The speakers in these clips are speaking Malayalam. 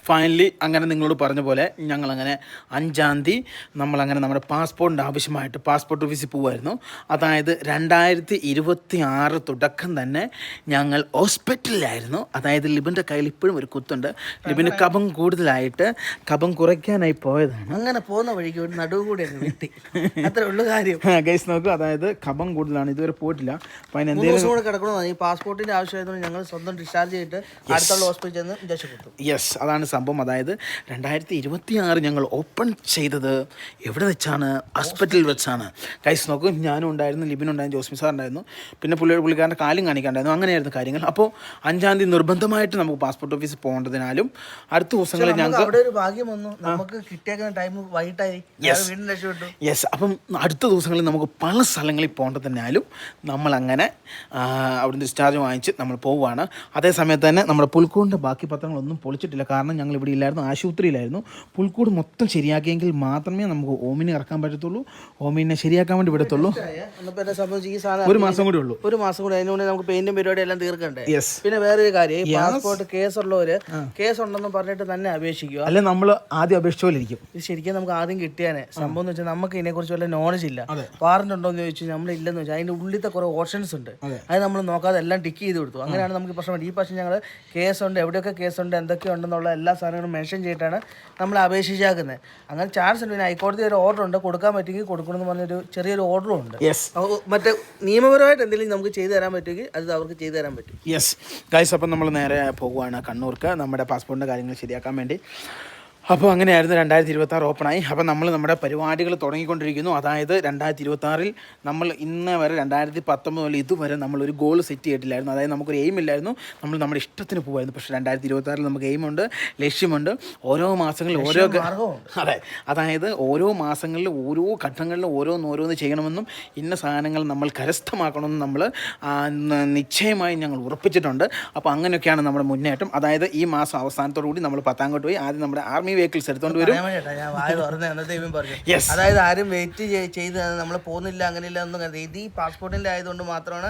ഫൈനലി അങ്ങനെ നിങ്ങളോട് പറഞ്ഞ പോലെ ഞങ്ങളങ്ങനെ 5-ാം തീയതി നമ്മളങ്ങനെ നമ്മുടെ പാസ്പോർട്ടിൻ്റെ ആവശ്യമായിട്ട് പാസ്പോർട്ട് ഓഫീസിൽ പോകുമായിരുന്നു. അതായത് 2026 തുടക്കം തന്നെ ഞങ്ങൾ ഹോസ്പിറ്റലിലായിരുന്നു. അതായത് ലിബിൻ്റെ കയ്യിൽ ഇപ്പോഴും ഒരു കുത്തുണ്ട്. ലിബിന് കഫം കൂടുതലായിട്ട് കഫം കുറയ്ക്കാനായി പോയതാണ്. അങ്ങനെ പോകുന്ന വഴിക്ക് ഒരു നടുവ് കൂടി വെട്ടി, അത്രേ ഉള്ളു കാര്യം. ഗൈസ് നോക്കൂ, അതായത് കഫം കൂടുതലാണ്, ഇതുവരെ പോയിട്ടില്ല. അപ്പോൾ അതിന് എന്തെങ്കിലും കൂടെ കിടക്കണമെന്ന് ഈ പാസ്പോർട്ടിൻ്റെ ആവശ്യമായതുകൊണ്ട് ഞങ്ങൾ സ്വന്തം ഡിസ്ചാർജ് ചെയ്തിട്ട് അടുത്തുള്ള ഹോസ്പിറ്റലിൽ ചെന്ന് ഇഞ്ചക്ഷൻ കൊടുത്തു. യെസ്, അതാണ് സംഭവം. അതായത് 2026 ഞങ്ങൾ ഓപ്പൺ ചെയ്തത് എവിടെ വെച്ചാണ്? ഹോസ്പിറ്റലിൽ വെച്ചാണ്. ഗൈസ് നോക്കൂ, ഞാനും ഉണ്ടായിരുന്നു, ലിബിനുണ്ടായിരുന്നു, ജോസ്മി സാർ ഉണ്ടായിരുന്നു, പിന്നെ പുള്ളിക്കാരൻ്റെ കാലും കാണിക്കാണ്ടായിരുന്നു. അങ്ങനെയായിരുന്നു കാര്യങ്ങൾ. അപ്പോൾ 5-ാം തീയതി നിർബന്ധമായിട്ട് നമുക്ക് പാസ്പോർട്ട് ഓഫീസിൽ പോകേണ്ടതിനാലും അടുത്ത ദിവസങ്ങളിൽ ഞങ്ങൾക്ക് അവിടെ ഒരു ഭാഗ്യം വന്നു, നമുക്ക് കിട്ടിയേക്കുന്ന ടൈം വൈകിട്ടായി, വീണ്ടും രക്ഷപ്പെട്ടു. യെസ്, അപ്പം അടുത്ത ദിവസങ്ങളിൽ നമുക്ക് പല സ്ഥലങ്ങളിൽ പോകേണ്ടതിനാലും നമ്മളങ്ങനെ അവിടുന്ന് ഡിസ്ചാർജ് വാങ്ങിച്ച് നമ്മൾ പോവുകയാണ്. അതേ സമയത്ത് തന്നെ നമ്മുടെ പുൽക്കൂടിൻ്റെ ബാക്കി പത്രങ്ങളൊന്നും പൊളിച്ചിട്ടില്ല. കാരണം ഞങ്ങൾ ഇവിടെ ഇല്ലായിരുന്നു, ആശുപത്രിയിലായിരുന്നു. പുൽക്കൂട് മൊത്തം ശരിയാക്കിയെങ്കിൽ മാത്രമേ നമുക്ക് ഓമിനെ ഇറക്കാൻ പറ്റത്തുള്ളൂ, ഓമിനെ ശരിയാക്കാൻ വേണ്ടി വിടത്തുള്ളൂ. ഒരു മാസം കൂടി ഉള്ളൂ, ഒരു മാസം കൂടി. അതിനുകൊണ്ട് നമുക്ക് പെയിന്റും പരിപാടി എല്ലാം തീർക്കണ്ടേ. യെസ്. പിന്നെ വേറൊരു കാര്യം, ഈ പാസ്പോർട്ട് കേസുള്ളവര് കേസ് ഉണ്ടെന്ന് പറഞ്ഞിട്ട് തന്നെ അപേക്ഷിക്കുക. അല്ലെ നമ്മൾ ആദ്യം അപേക്ഷിച്ച പോലെ ഇരിക്കും. ഇത് ശരിക്കും നമുക്ക് ആദ്യം കിട്ടിയാനെ സംഭവം എന്ന് വെച്ചാൽ നമുക്ക് ഇതിനെക്കുറിച്ച് വല്ല നോളജ് ഇല്ല. വാറന്റ് ഉണ്ടോ എന്ന് ചോദിച്ചു, നമ്മളില്ലെന്ന് വെച്ചാൽ അതിന്റെ ഉള്ളിലത്തെ കുറെ ഓപ്ഷൻസ് ഉണ്ട്, അത് നമ്മൾ നോക്കാതെ എല്ലാം ടിക്ക് ചെയ്ത് കൊടുത്തു. അങ്ങനെയാണ് നമുക്ക് പ്രശ്നം. ഈ പക്ഷേ ഞങ്ങൾ കേസുണ്ട്, എവിടെയൊക്കെ കേസുണ്ട്, എന്തൊക്കെ ഉണ്ടെന്നുള്ള എല്ലാ സാധനങ്ങളും മെൻഷൻ ചെയ്തിട്ടാണ് നമ്മൾ അപേക്ഷിച്ചാക്കുന്നത്. അങ്ങനെ ചാൻസ് ഉണ്ട്. പിന്നെ ഹൈക്കോടതി ഒരു ഓർഡർ ഉണ്ട്, കൊടുക്കാൻ പറ്റുമെങ്കിൽ കൊടുക്കണമെന്ന് പറഞ്ഞൊരു ചെറിയൊരു ഓർഡറും ഉണ്ട്. മറ്റേ നിയമപരമായിട്ട് എന്തെങ്കിലും നമുക്ക് ചെയ്തു തരാൻ പറ്റുമെങ്കിൽ അത് അവർക്ക് ചെയ്തു തരാൻ പറ്റും. യെസ് ഗൈസ്, അപ്പം നമ്മൾ നേരെ പോകുവാണ് കണ്ണൂർക്ക് നമ്മുടെ പാസ്പോർട്ടിൻ്റെ കാര്യങ്ങൾ ശരിയാക്കാൻ വേണ്ടി. അപ്പോൾ അങ്ങനെയായിരുന്നു 2026 ഓപ്പണായി. അപ്പോൾ നമ്മൾ നമ്മുടെ പരിപാടികൾ തുടങ്ങിക്കൊണ്ടിരിക്കുന്നു. അതായത് 2026 നമ്മൾ ഇന്ന് വരെ 2019 മുതൽ ഇതുവരെ നമ്മളൊരു ഗോൾ സെറ്റ് ചെയ്തിട്ടില്ലായിരുന്നു. അതായത് നമുക്കൊരു എയിം ഇല്ലായിരുന്നു, നമ്മൾ നമ്മുടെ ഇഷ്ടത്തിന് പോകുമായിരുന്നു. പക്ഷേ 2026 നമുക്ക് എയിമുണ്ട്, ലക്ഷ്യമുണ്ട്. ഓരോ മാസങ്ങളിൽ ഓരോ അതെ, അതായത് ഓരോ മാസങ്ങളിൽ ഓരോ ഘട്ടങ്ങളിലും ഓരോന്ന് ചെയ്യണമെന്നും ഇന്ന സാധനങ്ങൾ നമ്മൾ കരസ്ഥമാക്കണമെന്നും നമ്മൾ നിശ്ചയമായി ഞങ്ങൾ ഉറപ്പിച്ചിട്ടുണ്ട്. അപ്പോൾ അങ്ങനെയൊക്കെയാണ് നമ്മുടെ മുന്നേറ്റം. അതായത് ഈ മാസം അവസാനത്തോടു കൂടി നമ്മൾ പത്താംകോട്ട് പോയി ആദ്യം നമ്മുടെ ആർമി വെഹിക്കിൾസ് എടുത്തോണ്ട് വരും. അതായത് ആരും വെയിറ്റ് ചെയ്ത് നമ്മൾ പോകുന്നില്ല, അങ്ങനെയില്ല ഒന്നും കരുതി. ഇത് ഈ പാസ്പോർട്ടിന്റെ ആയതുകൊണ്ട് മാത്രമാണ്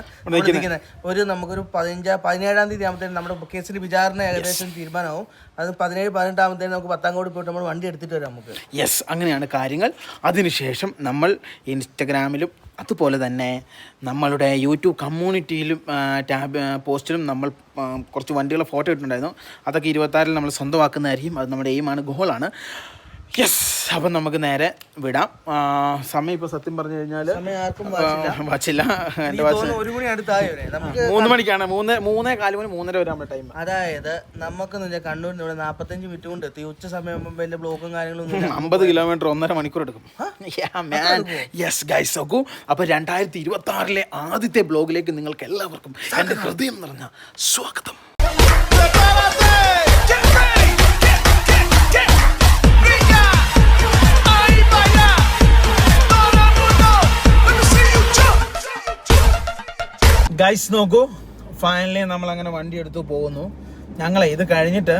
ഒരു നമുക്കൊരു 17-ാം തീയതി ആകുമ്പോഴത്തേനും നമ്മുടെ കേസിന്റെ വിചാരണ ഏകദേശം തീരുമാനമാവും. അത് 17-18 നമുക്ക് പത്താംകോടി പോയിട്ട് നമ്മൾ വണ്ടി എടുത്തിട്ട് വരാം നമുക്ക്. യെസ്, അങ്ങനെയാണ് കാര്യങ്ങൾ. അതിനുശേഷം നമ്മൾ ഇൻസ്റ്റഗ്രാമിലും അതുപോലെ തന്നെ നമ്മളുടെ യൂട്യൂബ് കമ്മ്യൂണിറ്റിയിലും പോസ്റ്റിലും നമ്മൾ കുറച്ച് വണ്ടികളെ ഫോട്ടോ ഇട്ടിട്ടുണ്ടായിരുന്നു. അതൊക്കെ 26 നമ്മൾ സ്വന്തമാക്കുന്നതായിരിക്കും. അത് നമ്മുടെ എയിമാണ്, ഗോളാണ്. യെസ്, അപ്പം നമുക്ക് നേരെ വിടാം. സമയം ഇപ്പോൾ സത്യം പറഞ്ഞു കഴിഞ്ഞാൽ വാച്ചില്ല, എൻ്റെ വാച്ച് 3 മണിക്കാണ്. 3:15 മുതൽ 3:30 വരെ നമ്മുടെ ടൈം. അതായത് നമുക്ക് കണ്ണൂരിന് ഇവിടെ 45 മിനിറ്റ് കൊണ്ട് എത്തി. ഉച്ച സമയം വലിയ ബ്ലോക്കും കാര്യങ്ങളും 50 കിലോമീറ്റർ 1.5 മണിക്കൂർ എടുക്കും. യെസ് ഗൈസ്, നോക്കൂ. അപ്പോൾ 2026 ആദ്യത്തെ ബ്ലോഗിലേക്ക് നിങ്ങൾക്ക് എല്ലാവർക്കും എൻ്റെ ഹൃദയം നിറഞ്ഞ സ്വാഗതം. ഗൈസ് നോക്കൂ, ഫൈനലി നമ്മളങ്ങനെ വണ്ടി എടുത്തു പോകുന്നു. ഞങ്ങളെ ഇത് കഴിഞ്ഞിട്ട്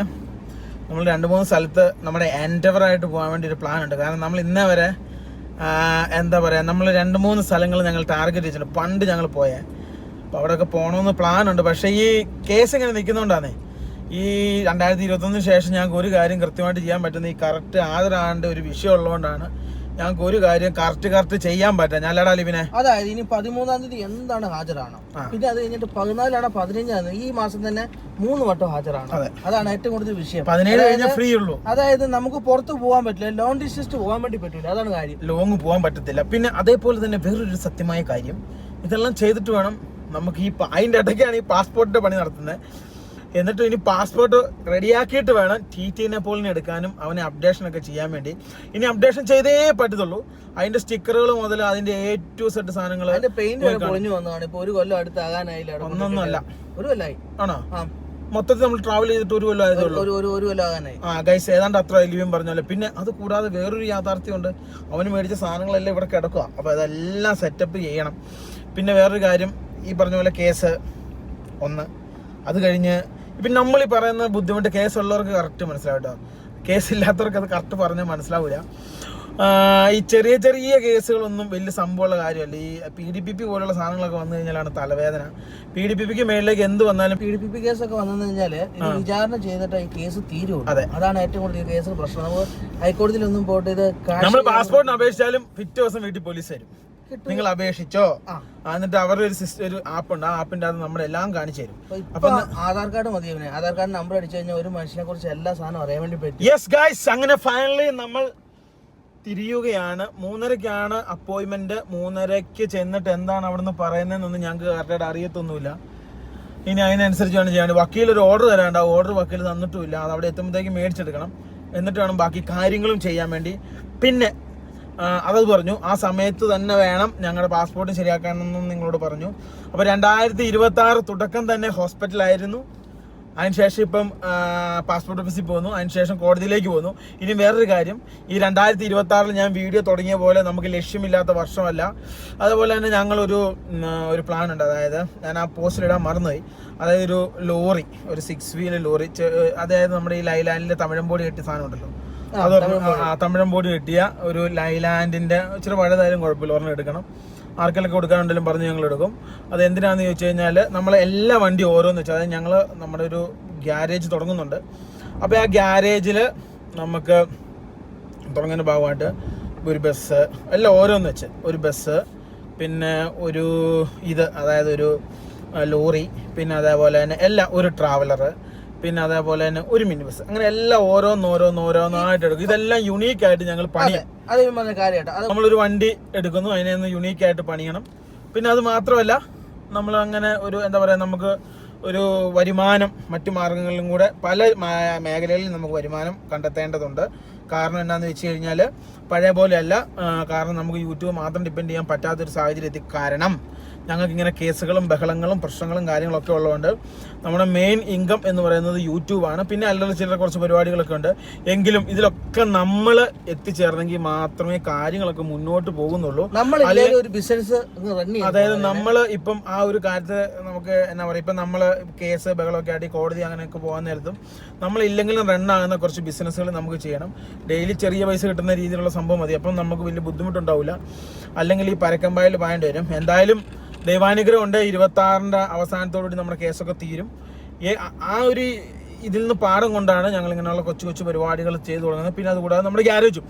നമ്മൾ 2-3 സ്ഥലത്ത് നമ്മുടെ എൻഡവറായിട്ട് പോകാൻ വേണ്ടി ഒരു പ്ലാൻ ഉണ്ട്. കാരണം നമ്മൾ ഇന്നേ വരെ എന്താ പറയുക, നമ്മൾ 2-3 സ്ഥലങ്ങൾ ഞങ്ങൾ ടാർഗറ്റ് വെച്ചിട്ടുണ്ട് പണ്ട് ഞങ്ങൾ പോയേ. അപ്പോൾ അവിടെയൊക്കെ പോകണമെന്ന് പ്ലാനുണ്ട്. പക്ഷേ ഈ കേസ് ഇങ്ങനെ നിൽക്കുന്നതുകൊണ്ടാണ് ഈ 2021 ശേഷം ഞങ്ങൾക്ക് ഒരു കാര്യം കൃത്യമായിട്ട് ചെയ്യാൻ പറ്റുന്ന ഈ കറക്റ്റ് ആദരാണ്ട് ഒരു വിഷയം ഉള്ളതുകൊണ്ടാണ് ഞങ്ങൾക്ക് ഒരു കാര്യം കറക്റ്റ് ചെയ്യാൻ പറ്റാം. ഞാനടാ ലിബിനെ, അതായത് ഇനി 13-ാം തീയതി എന്താണ് ഹാജരാണ്, പിന്നെ അത് കഴിഞ്ഞിട്ട് 14 15 ഈ മാസം തന്നെ 3 വട്ടം ഹാജരാണ്. അതാണ് ഏറ്റവും കൂടുതൽ വിഷയം. 17 കഴിഞ്ഞാൽ ഫ്രീ ഉള്ളൂ. അതായത് നമുക്ക് പുറത്ത് പോകാൻ പറ്റില്ല, ലോങ് ഡിസ്റ്റൻസ് പോകാൻ വേണ്ടി പറ്റില്ല. അതാണ് കാര്യം, ലോങ് പോകാൻ പറ്റത്തില്ല. പിന്നെ അതേപോലെ തന്നെ വേറൊരു സത്യമായ കാര്യം, ഇതെല്ലാം ചെയ്തിട്ട് വേണം നമുക്ക് അതിൻ്റെ ഇടയ്ക്കാണ് ഈ പാസ്പോർട്ടിന്റെ പണി നടത്തുന്നത്. എന്നിട്ട് ഇനി പാസ്പോർട്ട് റെഡിയാക്കിയിട്ട് വേണം TT പോളിനെ എടുക്കാനും അവനെ അപ്ഡേഷനൊക്കെ ചെയ്യാൻ വേണ്ടി. ഇനി അപ്ഡേഷൻ ചെയ്തേ പറ്റത്തുള്ളൂ. അതിന്റെ സ്റ്റിക്കറുകൾ മുതൽ അതിന്റെ A to Z സാധനങ്ങൾ, അതിന്റെ പെയിന്റ് പൊളിഞ്ഞു വന്നതാണ്. ഇപ്പൊ 1 കൊല്ലം അടുത്താകാനായില്ല. ഒന്നൊന്നുമല്ല, 1 കൊല്ലമായി. ആണോ? മൊത്തത്തിൽ നമ്മൾ ട്രാവൽ ചെയ്തിട്ട് 1 കൊല്ലം ആയതുള്ളൂ. 1 കൊല്ലം ആകാനായി. ഗൈസ്, ഏതാണ്ട് അത്ര ലിവിയും പറഞ്ഞല്ലോ. പിന്നെ അത് കൂടാതെ വേറൊരു യാഥാർത്ഥ്യമുണ്ട്, അവന് മേടിച്ച സാധനങ്ങളെല്ലാം ഇവിടെ കിടക്കുക. അപ്പോൾ അതെല്ലാം സെറ്റപ്പ് ചെയ്യണം. പിന്നെ വേറൊരു കാര്യം, ഈ പറഞ്ഞ പോലെ കേസ് 1, അത് കഴിഞ്ഞ് ഇപ്പം നമ്മൾ ഈ പറയുന്ന ബുദ്ധിമുട്ട് കേസുള്ളവർക്ക് കറക്റ്റ് മനസ്സിലാവും കേട്ടോ. കേസില്ലാത്തവർക്ക് അത് കറക്റ്റ് പറഞ്ഞാൽ മനസ്സിലാവില്ല. ഈ ചെറിയ ചെറിയ കേസുകളൊന്നും വലിയ സംഭവമുള്ള കാര്യമല്ല. ഈ PDPP പോലുള്ള സാധനങ്ങളൊക്കെ വന്നു കഴിഞ്ഞാലാണ് തലവേദന. PDPPക്ക് മേളിലേക്ക് എന്ത് വന്നാലും PDPP കേസൊക്കെ വന്നു കഴിഞ്ഞാല് വിചാരണ ചെയ്തിട്ട് ഈ കേസ് തീരുള്ളൂ. അതാണ് ഏറ്റവും കൂടുതൽ കേസ് പ്രശ്നം. നമുക്ക് ഹൈക്കോടതിയിലൊന്നും പോയിട്ട് ഇത് നമ്മൾ പാസ്പോർട്ടിന് അപേക്ഷിച്ചാലും പിറ്റേ ദിവസം വീട്ടിൽ പോലീസ് തരും. നിങ്ങൾ അപേക്ഷിച്ചോ, എന്നിട്ട് അവരുടെ ഒരു ആപ്പ് ഉണ്ട്, ആ ആപ്പിന്റെ അത് നമ്മളെല്ലാം കാണിച്ചു തരും. അപ്പൊ ആധാർ കാർഡ് മതി. ആധാർ കാർഡ് നമ്പർ അടിച്ചു കഴിഞ്ഞാൽ ഒരു മനുഷ്യനെ കുറിച്ച് എല്ലാ സാധനവും അറിയാൻ വേണ്ടി പറ്റും. യെസ് ഗൈസ്, അങ്ങനെ ഫൈനലി നമ്മൾ തിരിയുകയാണ്. 3:30ക്കാണ് അപ്പോയിന്റ്മെന്റ്. 3:30ക്ക് ചെന്നിട്ട് എന്താണ് അവിടെ നിന്ന് പറയുന്നതെന്നൊന്നും ഞങ്ങൾക്ക് കറക്റ്റായിട്ട് അറിയത്തൊന്നുമില്ല. ഇനി അതിനനുസരിച്ചാണ് ചെയ്യാൻ. വക്കീൽ ഒരു ഓർഡർ തരാണ്ട്, ആ ഓർഡർ വക്കീൽ തന്നിട്ടുമില്ല. അത് അവിടെ എത്തുമ്പോഴത്തേക്ക് മേടിച്ചെടുക്കണം. എന്നിട്ട് വേണം ബാക്കി കാര്യങ്ങളും ചെയ്യാൻ വേണ്ടി. പിന്നെ അത് പറഞ്ഞു ആ സമയത്ത് തന്നെ വേണം ഞങ്ങളുടെ പാസ്പോർട്ട് ശരിയാക്കാനെന്നും നിങ്ങളോട് പറഞ്ഞു. അപ്പോൾ 2026 തുടക്കം തന്നെ ഹോസ്പിറ്റലായിരുന്നു. അതിനുശേഷം ഇപ്പം പാസ്പോർട്ട് ഓഫീസിൽ പോകുന്നു, അതിനുശേഷം കോടതിയിലേക്ക് പോകുന്നു. ഇനി വേറൊരു കാര്യം, ഈ 2026 ഞാൻ വീഡിയോ തുടങ്ങിയ പോലെ നമുക്ക് ലക്ഷ്യമില്ലാത്ത വർഷമല്ല. അതുപോലെ തന്നെ ഞങ്ങളൊരു പ്ലാൻ ഉണ്ട്. അതായത് ഞാൻ ആ പോസ്റ്റിലിടാൻ മറന്നുപോയി. അതായത് ഒരു ലോറി, ഒരു 6 വീൽ ലോറി, അതായത് നമ്മുടെ ഈ ലൈലാൻഡിലെ തമിഴമ്പോടി കെട്ടിയ സാധനം ഉണ്ടല്ലോ, അത് തമിഴമ്പോടി കെട്ടിയ ഒരു ലൈലാൻഡിന്റെ ഇച്ചിരി പഴയതായാലും കുഴപ്പമില്ല, ഒരെണ്ണം എടുക്കണം. ആർക്കെല്ലാം കൊടുക്കാനുണ്ടെങ്കിലും പറഞ്ഞ് ഞങ്ങൾ എടുക്കും. അത് എന്തിനാണെന്ന് ചോദിച്ചു കഴിഞ്ഞാൽ നമ്മളെ എല്ലാ വണ്ടി ഓരോന്ന് വെച്ചാൽ, അതായത് ഞങ്ങൾ നമ്മുടെ ഒരു ഗ്യാരേജ് തുടങ്ങുന്നുണ്ട്. അപ്പോൾ ആ ഗ്യാരേജിൽ നമുക്ക് തുടങ്ങുന്ന ഭാഗമായിട്ട് ഒരു ബസ് എല്ലാം ഓരോന്ന് വെച്ച്, ഒരു ബസ്, പിന്നെ ഒരു അതായത് ഒരു ലോറി, പിന്നെ അതേപോലെ തന്നെ എല്ലാം ഒരു ട്രാവലർ, പിന്നെ അതേപോലെ തന്നെ ഒരു മിനി ബസ്, അങ്ങനെ എല്ലാം ഓരോന്നായിട്ട് എടുക്കും. ഇതെല്ലാം യുണീക്കായിട്ട് ഞങ്ങൾ പണിയാം. നമ്മളൊരു വണ്ടി എടുക്കുന്നു, അതിനെ ഒന്ന് യുണീക്കായിട്ട് പണിയണം. പിന്നെ അത് മാത്രമല്ല, നമ്മൾ അങ്ങനെ ഒരു എന്താ പറയുക, നമുക്ക് ഒരു വരുമാനം മറ്റു മാർഗങ്ങളിലും കൂടെ പല മേഖലകളിൽ നമുക്ക് വരുമാനം കണ്ടെത്തേണ്ടതുണ്ട്. കാരണം എന്താണെന്ന് വെച്ച് കഴിഞ്ഞാൽ പഴയ പോലെയല്ല. കാരണം നമുക്ക് യൂട്യൂബ് മാത്രം ഡിപ്പെൻഡ് ചെയ്യാൻ പറ്റാത്തൊരു സാഹചര്യത്തിൽ, കാരണം ഞങ്ങൾക്കിങ്ങനെ കേസുകളും ബഹളങ്ങളും പ്രശ്നങ്ങളും കാര്യങ്ങളൊക്കെ ഉള്ളതുകൊണ്ട് നമ്മുടെ മെയിൻ ഇൻകം എന്ന് പറയുന്നത് യൂട്യൂബാണ്. പിന്നെ അല്ലറ ചില്ലറ കുറച്ച് പരിപാടികളൊക്കെ ഉണ്ട്. എങ്കിലും ഇതിലൊക്കെ നമ്മൾ എത്തിച്ചേർന്നെങ്കിൽ മാത്രമേ കാര്യങ്ങളൊക്കെ മുന്നോട്ട് പോകുന്നുള്ളൂ. അതായത് നമ്മൾ ഇപ്പം ആ ഒരു കാര്യത്തിൽ നമുക്ക് എന്താ പറയുക, ഇപ്പം നമ്മൾ കേസ് ബഹളമൊക്കെ ആയിട്ട് കോടതി അങ്ങനെയൊക്കെ പോകാൻ നേരത്തും നമ്മളില്ലെങ്കിലും റണ്ണാകുന്ന കുറച്ച് ബിസിനസ്സുകൾ നമുക്ക് ചെയ്യണം. ഡെയിലി ചെറിയ പൈസ കിട്ടുന്ന രീതിയിലുള്ള സംഭവം മതി. അപ്പം നമുക്ക് വലിയ ബുദ്ധിമുട്ടുണ്ടാവില്ല. അല്ലെങ്കിൽ ഈ പരക്കമ്പായിൽ പായേണ്ടി വരും. എന്തായാലും ദൈവാനുഗ്രഹം ഉണ്ട്, 26 അവസാനത്തോടുകൂടി നമ്മുടെ കേസൊക്കെ തീരും. ആ ഒരു ഇതിൽ നിന്ന് പാഠം കൊണ്ടാണ് ഞങ്ങൾ ഇങ്ങനെയുള്ള കൊച്ചു കൊച്ചു പരിപാടികൾ ചെയ്തു തുടങ്ങുന്നത്. പിന്നെ അതുകൂടാതെ നമ്മുടെ ഗ്യാരേജും.